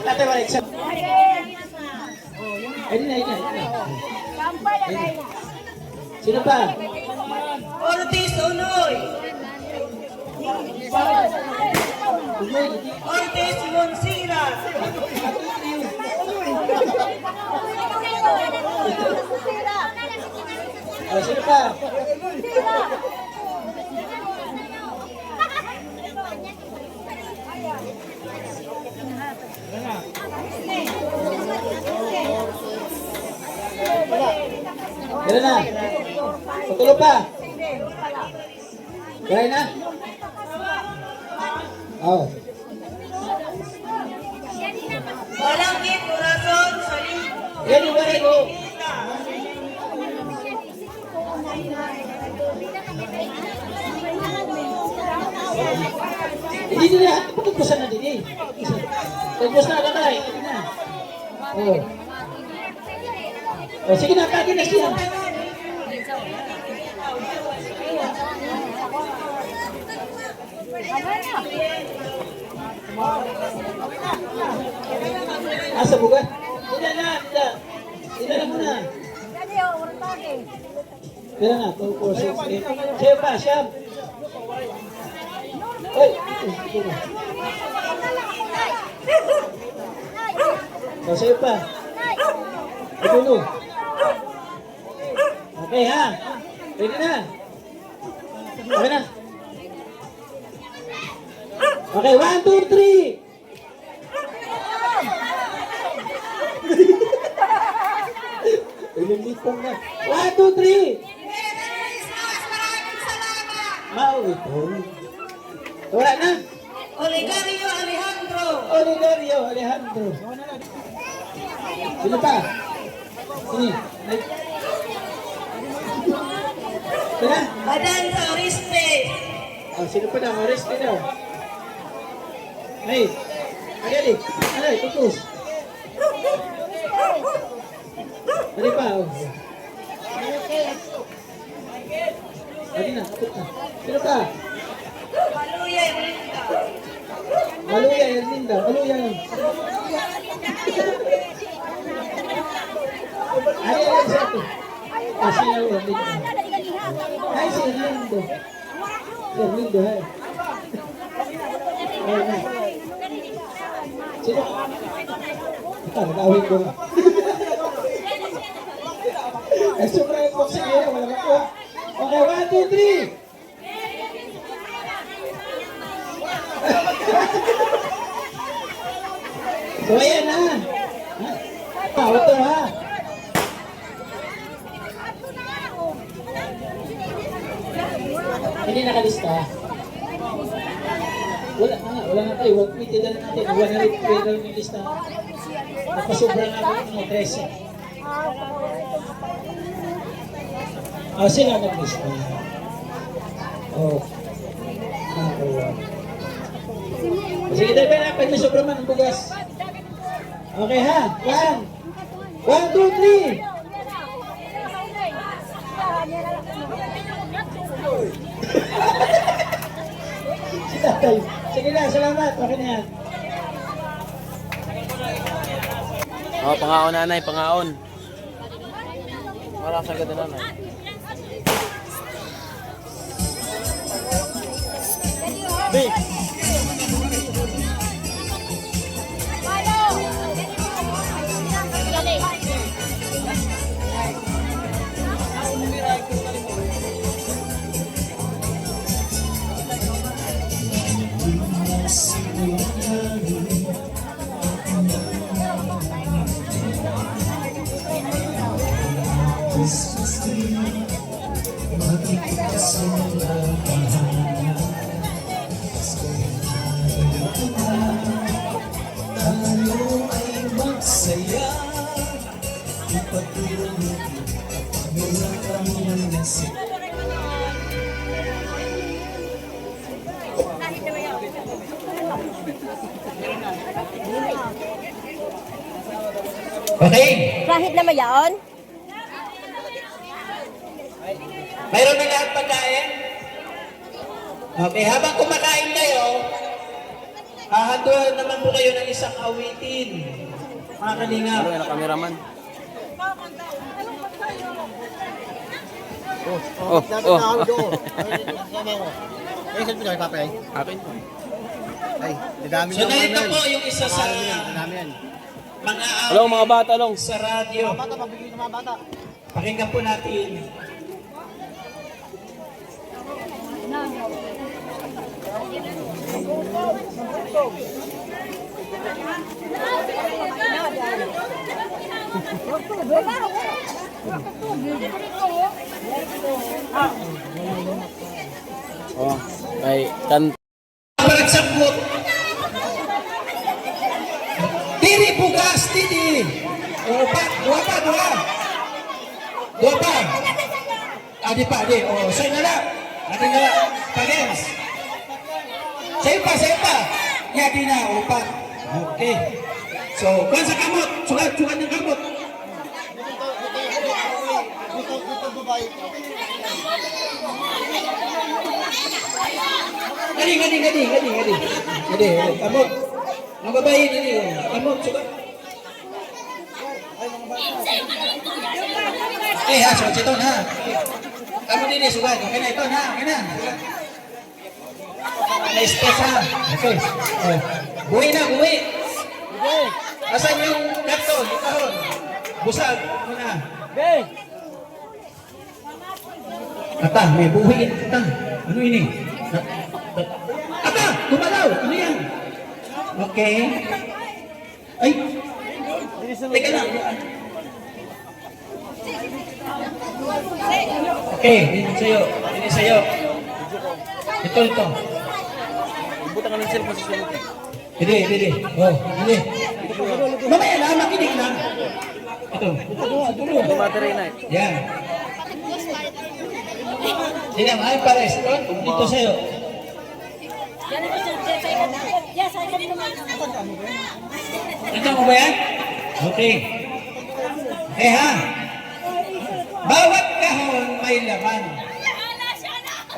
Tatay balik siya. Ayun na. Sino pa? Ortiz Unoy. Ortiz Monsira. Oh, sino pa? Tira na. Patulo pa. Kaya na? Oh. Walang gift, corazon, saling. Yan yung balik ko. Hindi na, pagkukusan na din eh. Pagkus na ka tayo. Sige na. Oh. Oh, sige na, kagin na siya. Asa bukan? Tidak na, tidak. Tidak na muna. Tidak na, 2, 4, 6, 8. Siya pa, siya. Oy, ito na. So, siya pa. Ito. Okay ha. Ready na. Okay na. Okay, 1, 2, 3. Ililipong na. 1, 2, 3. Mau ito. Wala na. Oligario Alejandro. Oligario Alejandro. Sino pa? Sini. Sino? Adanza Oriste. Oh, sino pa daw? Oreste daw. Hey. Ayali. Alay, tutus. Ano pa? Oh. Adi na, kapit na. Sino pa? Maluya Erlinda. Maluya, Erlinda. Maluya. Ay, ay, siya ito. Ah, siya yung Erlinda. Ay, si Erlindo. Erlindo, hay. Ay, ay. Sino? Ito, nag-awin ko na. Ay, sobra yung boxing yun. Wala ko. Okay, 1, 2, 3. So, ayan na. Pawat to ha. Hindi nakalista. Wala na tayo. Wag pwede na natin. Wala na rin pwede yung lista. Napasobra na ako ng 13. Sila naglista. Oh. Sige, tayo na. Pwede may sobra man ang bugas. Okay ha. 1, 2, 3. Sige na, salamat. Okay na yan. Oh, pangaon nanay, pangaon. Wala sa ganda nanay. Big. Okay. Kahit na mayaon? Mayroon na lahat pagkain? Okay, habang kumakain kayo, hahanduan naman po kayo ng isang awitin. Mga kalingap. Ano yan, cameraman? Oh. Akin. So narito po yung isa sa mga Hello mga bata, long. sa radyo. Pakinggan po natin. Oh, kay kan Parang sabot. Diri bugas, diri. O, pa, dua pa, dua. Dua pa. Adi pa, adi. O, sa'yo na lang. Adi na lang. Pagins. Sa'yo pa. Yadi na, o pa. Okay. So, kung sa kamot, sugat ng kamot. Gadi. Kamot. Ang babae, gadi. Kamot, sugat. Okay ha, sugat ito na. Kamu din, sugat. Okay na ito na, okay na. Na-stress ha. Okay. Oh. Buwi. Asan yung karton, yung kahon? Busag muna. Ata, may buhi. Ata, ano ini? Ata, gumalaw. Ano yan? Okay. Ay. Teka lang. Okay, ini sa'yo. Ito. buta ka ng cellphone sa sunod. Hindi. Oh, hindi. Mamaya lang, makinig lang. Ito. Ito battery na. Yan. Sila, ay pares. Dito sa'yo. Ito mo ba yan? Okay. Ha? Bawat kahon may laman.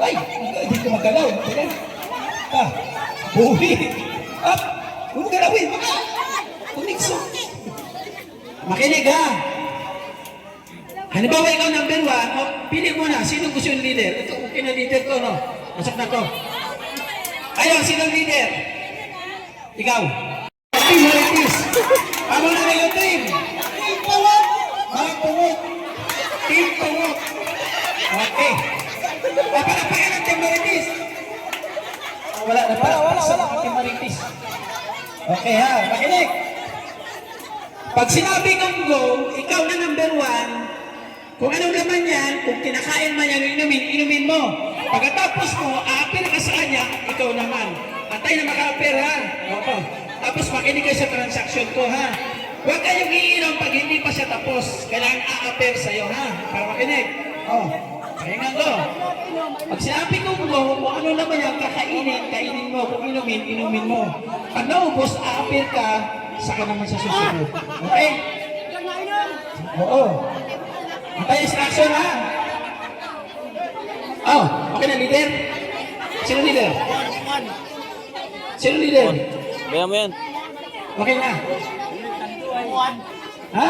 Ay, hindi ko magalaw. Buhi. Up. Huwag galawin. Tunikso. Makinig ha. Halimbawa ikaw number 1, pili mo na. Sino gusto yung leader? Ito, okay na leader ko, no? Masok na to. Ayaw, sino leader? Ikaw. Team Maritis. Amo na kayo, team. Team Pungok. Mga Pungok. Team Pungok. Okay. Papalapakan ang Team Maritis. Wala. Team Maritis. Okay ha, makinig. Pag sinabi kong go, ikaw na number 1, kung anong laman yan, kung kinakain man yan, inumin mo. Pagkatapos mo, aapir ka sa kanya, ikaw naman. Antay na maka-apir ha. Opo. Tapos makinig kayo sa transaction ko ha. Huwag kayong iinom pag hindi pa siya tapos. Kailangan a-apir sa'yo ha. Para makinig. Pahingan ko. Pag sinabi kong go, kung ano naman yan, kainin mo. Kung inumin mo. Pag naubos, a-apir ka, saka naman sa susunod. Okay? Oo. Antay instruction ha. Okay na, leader? Sino leader? Sino leader? Bayan mo yan. Okay na. Ha?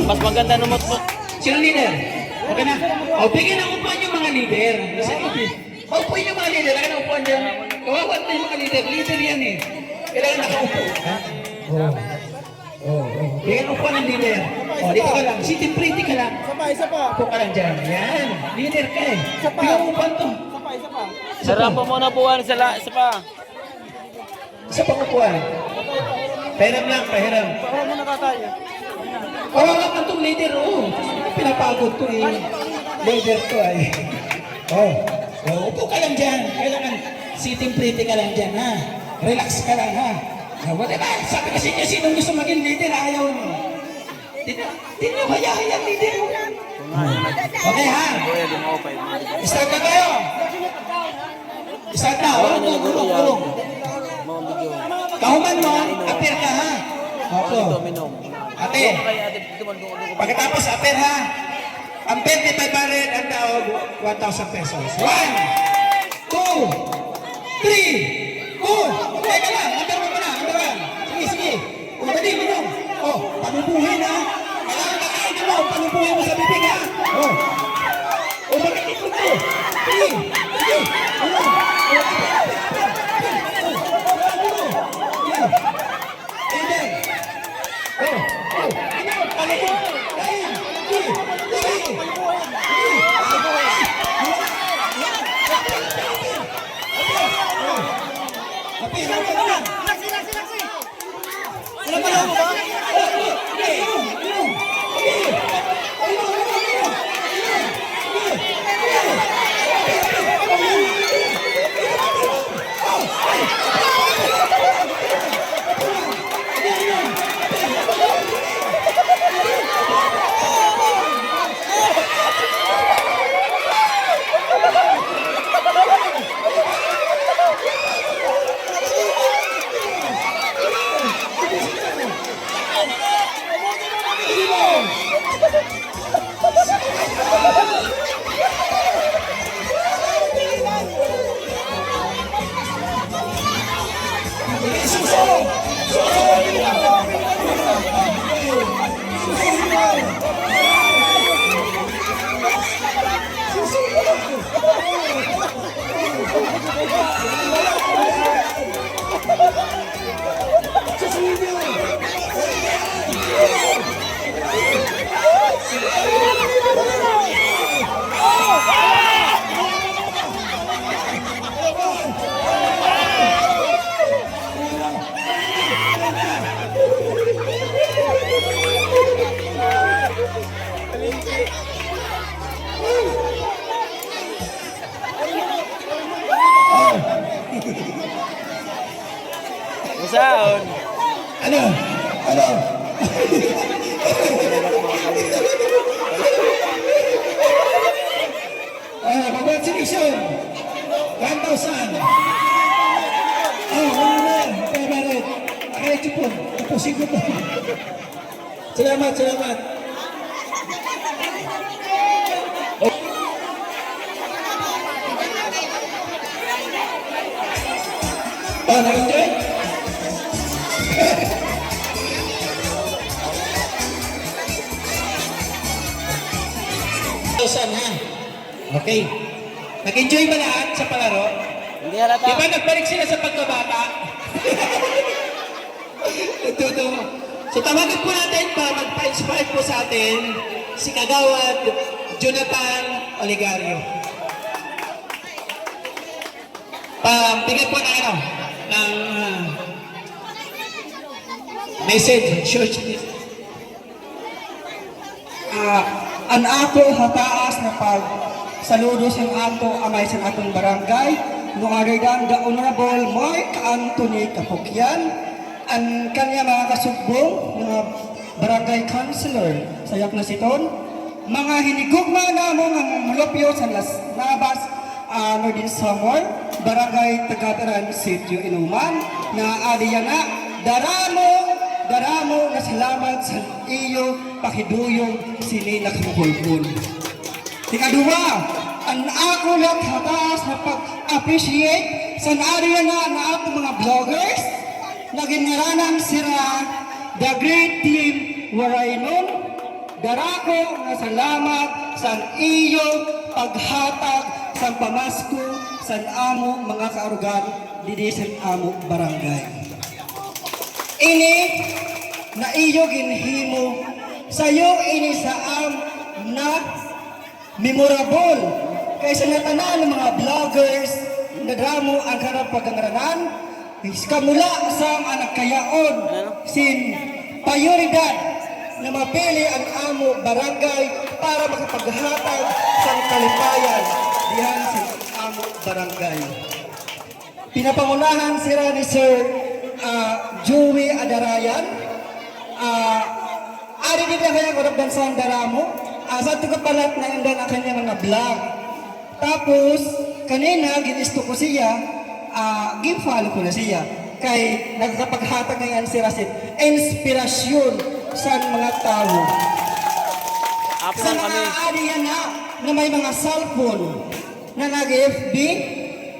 Mas maganda numot mo. Sino leader? Okay na. Bigyan ng upuan yung mga leader. Upuin yung mga leader. Ano upuan dyan? Kawawan na yung mga leader. Leader yan eh. Kailangan nakaupo. Bigyan ng upuan ng leader. Dito ka lang. City pretty ka lang. Isa pa. Upo ka lang dyan. Yan. Leader ka eh. Bigyan ng upuan to. Sarap pa muna buwan sa pa. Isa pa upuan. Pahiram lang. Parang mo nakatayo. Kawawa ka itong leader, pinapagod to eh. Leader to ay. Upo ka lang dyan. Kailangan sitting pretty ka lang dyan, ha? Relax ka lang, ha? Whatever. Sabi kasi niya, sinong gusto maging leader, ayaw mo. Di nyo kaya leader. Okay, ha? Start na tayo. Start na. Gulong. Kahuman mo, appear ka, ha? Ate, pagkatapos appear ha, ang 25 barrel ang daog 1,000 pesos. 1, 2, 3, 4. Teka lang, number 1. Sige. Dali mo nyo. Panubuhin ha. Kailangan kakainin mo, panubuhin mo sa bibig ha. Bakit ito mo? Sige. Saon. Ano? Ano? Congratulations! 1,000! Oh, favorite. Diretso po. Tapusin ko po. Salamat, salamat. Nag-enjoy? Ha? Okay. Nag-enjoy ba lahat sa palaro? Hindi halata. Di ba nagbalik sila sa pagkabata? Ito. So tawagan po natin para magpa-inspire po sa atin si Kagawad Jonathan Oligario. Bigyan po ng message, church. Ang ato hataas na pag saludo sa ato amay sa atong barangay no aridan the Honorable Mark Anthony Kapukyan ang kanya mga kasugbong mga barangay councilor sa Yakna Siton mga hinigugma namong ang mulupyo sa Las Navas Northern Samar barangay Tagataran Sitio Inuman na adiyana daramo na salamat sa iyo pakiduyong sini nakamukulpun. Ikaduha, ang ako lang hatas na pag-appreciate sa area na ako mga vloggers na ginaranan sila the great team Waraynon. Darako na salamat sa iyo paghatag sa pamasko sa amo mga kaarugan didi sa amo barangay. Ini na iyo ginhimo sayo ini sa na memorable kaysa natanan ng mga vloggers na dramo ang karang pagkangaranan kamula sa anak kayaon sin prioridad na mapili ang amo barangay para makapaghatag sa kalipayan dihan sa amo barangay. Pinapangunahan sila ni Sir Joey Adarayan. Ari din na kaya kurap dansang daramo. Sa tukapalat na indan ang kanyang mga vlog. Tapos, kanina, ginisto ko siya, give-follow ko na siya. Kay nagkapaghatag na yan si Rasit. Inspirasyon sa mga tao. Sa mga ariyan na may mga cellphone na nag-FB,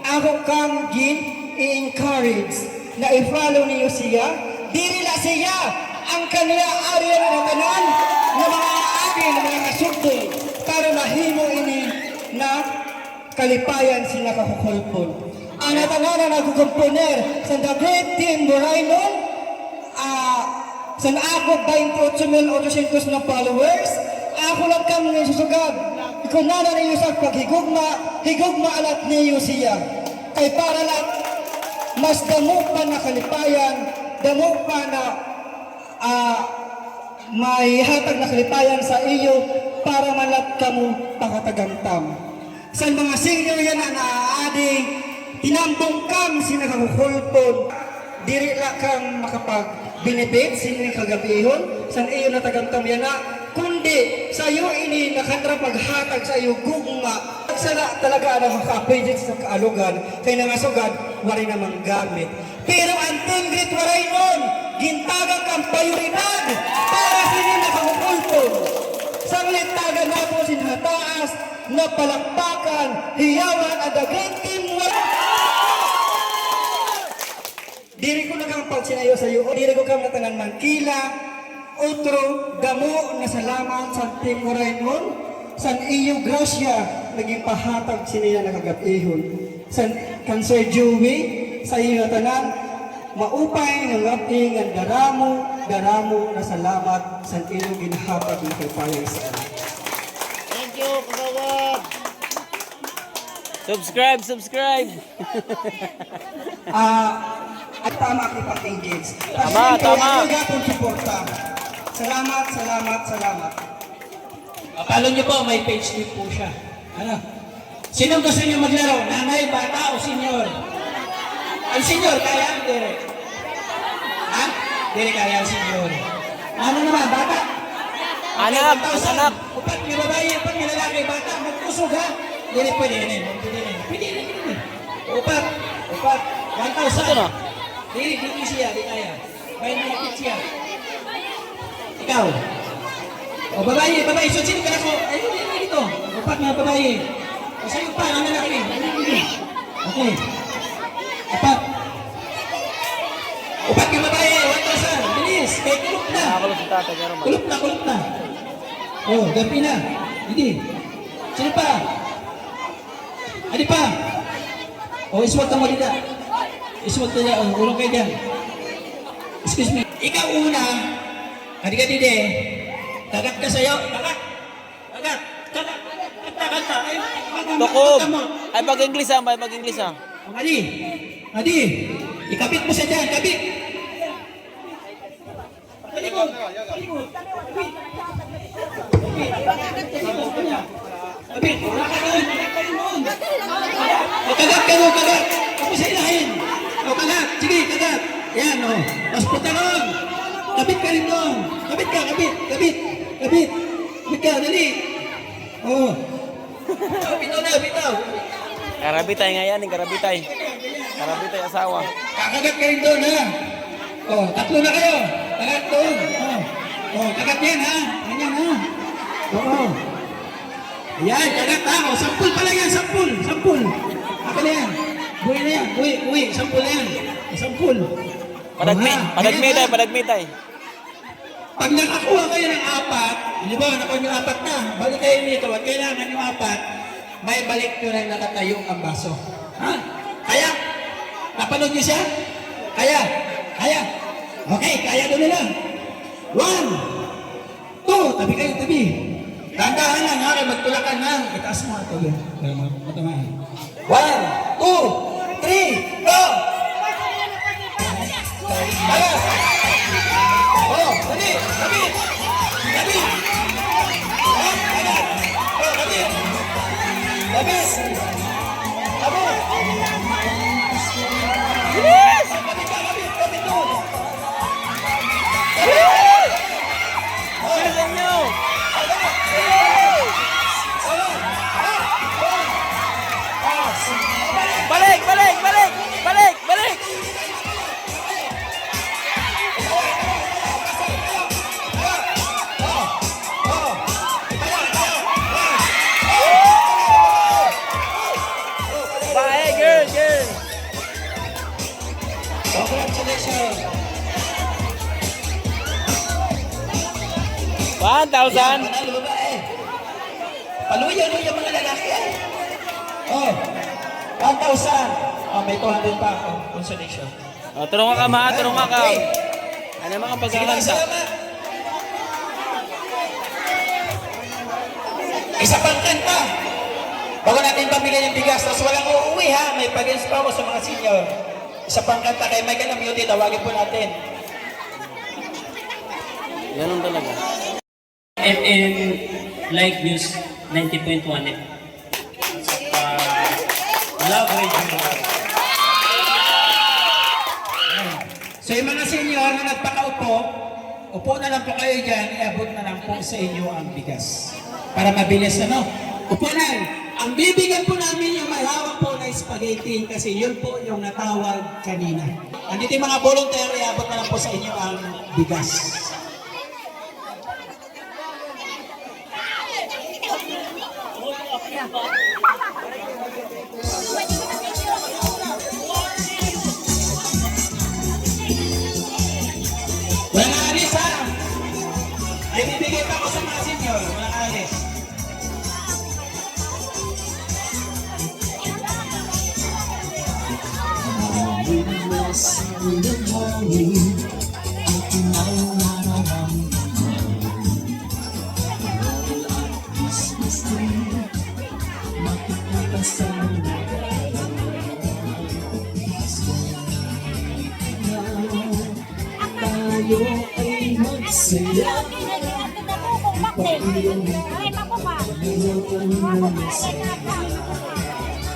ako kang i-encourage na i-follow niyo siya. Dirila siya ang kanila ariyan na tanan na mga atin, mga kasugdo para mahimo ini na kalipayan sila kakukulpon. Ang natanan na nagkukumponer sa The Great Team Waraynon, sa ako 28,800 na followers, ako lang kami ng susugad. Ikaw na niyo sa paghigugma alat niyo siya. Kay para lang, mas damo pa na kalipayan, damo pa na may hatag na kalipayan sa iyo para malat kamo pakatagantam. Sa mga senior yan na naaading, tinambong kam sinakakukulpon, diri la kang makapag-benefit sini kagabihon, sa iyo na tagantam yan na, kundi sa iyo ini nakandra paghatag sa iyo gugma. Sana talaga na makapwede sa kaalugan, kay nangasugad, wari namang gamit. Pero ang Tingrit Waraynon, gintagang kang prioridad para sini nakakukulpon. Sanglit taga na po sinataas na palakpakan, hiyawan at the Great Team Diri ko na kang pagsinayo sa iyo, diri ko kang natangan Mangkila, otro, damo na salamat sa Team Waraynon, san iyo grasya, naging pahatag siniya nakagapihon. San Sir Joey, sa iyo tanan, maupay ng aping ang daramo na salamat sa iyo ginhatag ng kaypayang sa amin. Thank you, Kagawad. Subscribe. At tama kipag-engage. Tama. Gapon suporta. Salamat. Follow niyo po, may page din po siya. Ano? Sino gusto niyo maglaro? Nanay, bata o senior? Ang senior, kaya? Hindi rin. Dili kaya senior. Ano naman, bata? Anak, anak. Upat may babae, upat may lalaki, bata, mag-usog ha? Dili pwede rin. Pwede rin. Upat. 1,000. Ito na. Dili siya, di kaya. May nalapit siya. Ikaw. O babae, so sino ka ako? Ayun, dito. Upat na babae. O sa'yo pa, ang lalaki. Okay. Upat ka babae, 1,000. Bilis, kay kulop na. Nakakulong si tatay, pero man. Kulop na. Oh, gabi na. Hindi. Sino pa? Ano pa? Oh, iswag ka mo dito. Iswag ka dyan. Ulong kayo dyan. Excuse me. Ikaw una. Adi ka dide. Kagat ka sa'yo. Kagat. Ay, Tukob. Ay, pag-Ingles ang, pag-Ingles ang. Adi. Ikabit mo siya dyan. Kabit. Palikod. Kabit. Wala ka doon. O, kagat. Ako sa ilahin. O, kagat. Sige, kagat. Yan, o. Mas puta doon. Kabit ka rin doon. Kabit ka. Kabit ka, dali. O. Bitaw. Karabitay nga yan, karabitay. Karabitay asawa. Kakagat ka rin doon, ha? O, tatlo na kayo. Kagat doon. O, kagat yan, ha? Ganyan, ha? Oo. Ayan, kagat, ha? O, sampul pala yan, sampul. Ako na yan. Buwi na yan, buwi. Sampul na yan. Sampul. Padagmitay. Pag nakakuha kayo ng 4, di ba, nakuha yung 4 na, balik kayo dito, at kailangan yung 4, may balik nyo na nakatayo ang baso. Ha? Kaya? Napanood nyo siya? Kaya? Okay, kaya doon nila. 1, 2, tabi kayo, tabi. Tandahan lang, ha? Magtulakan na. Itaas mo ito. Matamaan. 1, 2, 3, go! Kaya! Oh, dali! Tabi! Oh, kagat! Oh, tabi! Yes! Kabit doon! Bilisan nyo! Balik! Bye, girl! Congratulations! 1,000! Panalo babae. Paluyo mga lalaki. Oh, 1,000. Oh, may 200 pa ako. Consolation. Oh, tulungan ka, ma. Ano mga Sige, pagkakanta? salamat. Isa pang kanta. Bago natin pamigay yung bigas, tapos walang uuwi ha. May pag-ins pa ako sa mga senior. Isa pang kanta kay Michael Amiyuti, tawagin po natin. Ganun talaga. FM Live News 90.1 Love Radio. So yung mga senior na nagpakaupo, upo na lang po kayo dyan, iabot na lang po sa inyo ang bigas. Para mabilis, ano? Upo lang. Ang bibigyan po namin yung malawak po na spaghetti kasi yun po yung natawag kanina. Andito yung mga volunteer, iabot na lang po sa inyo ang bigas. Walang alis ha! Ay bibigay pa ako sa mga senior. Walang alis.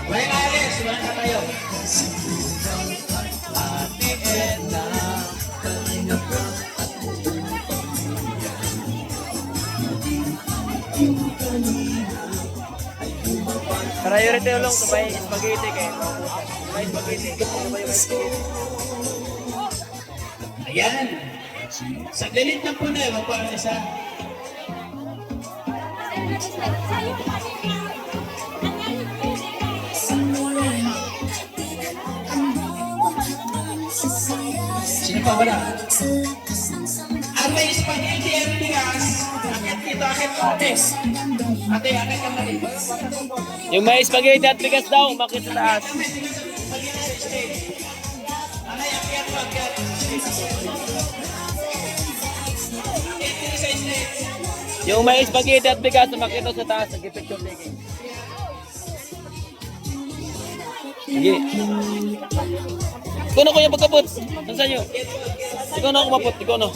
Walang alis. Walang katayo. Priority ulong to may spaghetti kayo. May spaghetti. Ano ba yung spaghetti? Ayan. Saglit lang po na, magpapaan isa. Sino pa wala? Ang may spaghetti at bigas. Akit dito, akit po. Ate, akit ka mali. Yung may spaghetti at bigas daw, makit sa taas. Anay, akit po, akit. Yung may spaghetti at bigas, makita sa taas. Nag-picture taking. Sige. Ikaw na kuya pagkapot. Nasaan nyo? Ikaw na ako mapot. Ikaw na.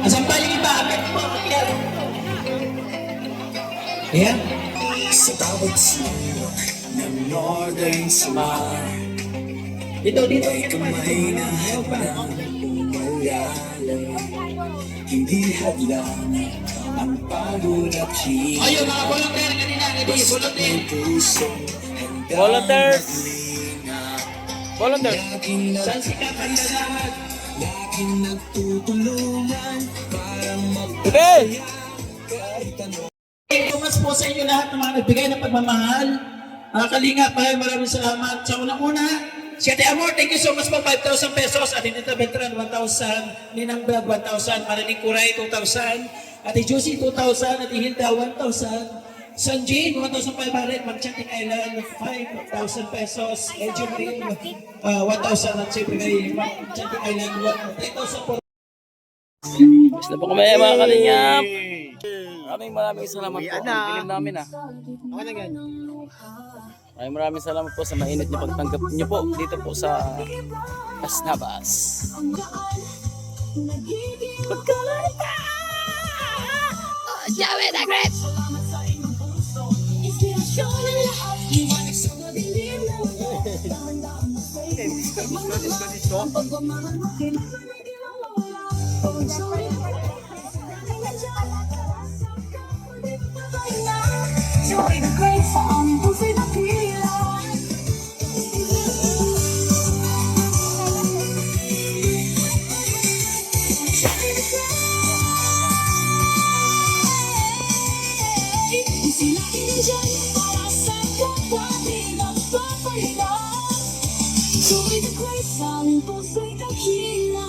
Asan pa yung iba? Akit po, akit. Ayan. Sa bawat sulok ng Northern Samar, Dito, dito. may kamay na hadlang umalalay. Hindi hadlang ang pagod at hirap. Ayun, mga volunteer kanina. Hindi, volunteer. Ang pusong handang Volunteers. maglingap. Volunteers. Laging Saan si Kapanda lahat? laging nagtutulungan para Okay. Tungas po sa inyo lahat ng mga nagbigay ng pagmamahal. Kalinga pa, maraming salamat. Sa unang-una, si Ate Amor, thank you so much po, 5,000 pesos. Ate Nita Beltran, 1,000. Ninang Brad, 1,000. Mariling Kuray, 2,000. Ate Josie, 2,000. Ate Hilda, 1,000. Sanjin, 1,500. Magchanting Island, 5,000 pesos. Edjo Marine, 1,000. At siyempre kay Magchanting Island, 3,000 po. Gusto po kami mga kalingap. Maraming salamat po. Ang dilim namin Maraming salamat po sa mainit na pagtanggap niyo po dito po sa Asnabas. Joey the Great! Joey the Great sa aming pusa'y nakila. Sila inandyan para sa kapwa di magpapahinga. Joey the Great sa aming pusa'y nakila.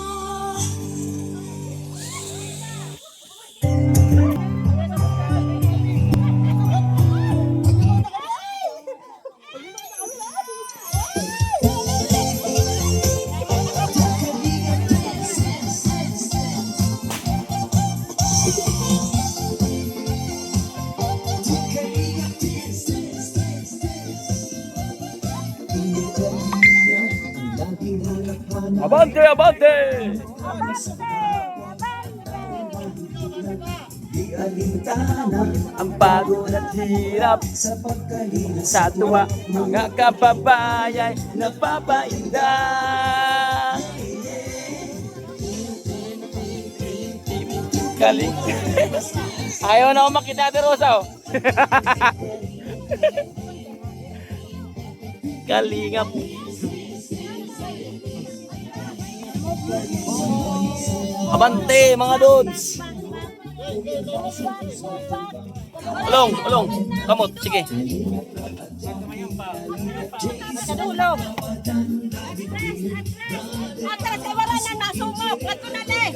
Abante, abante! Ang pagod at hirap sa tuwa, mga kababayan nagpapainda. Galing. Ayaw na ako makita ni Rosa. Kalingap. Abante mga dudes. Ulong, kamot, sige. Kadulog! Atras ka wala na nasungok! Ato na na eh!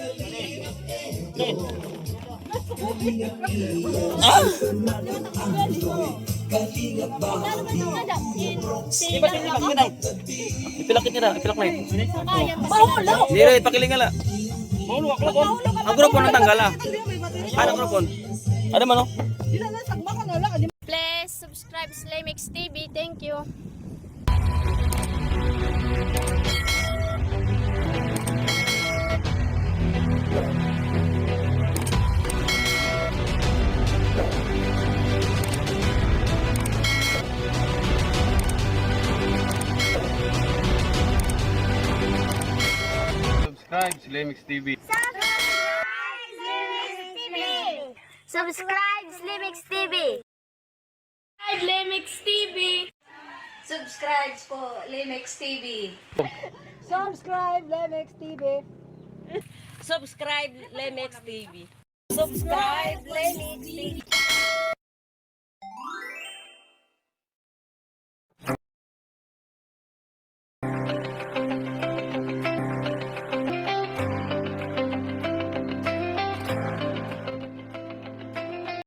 Ipilak na. Mahulog! Dito, ipakilingal. Ang grupo ng tanggal Ano grupo? Ano man Please subscribe Slimix TV. Thank you. Subscribe sa Lemix TV. Subscribe Slimix TV. Lemix TV. Subscribe po, Limix TV. Subscribe, Lemex TV. Subscribe, Limix TV. Subscribe, Limix TV.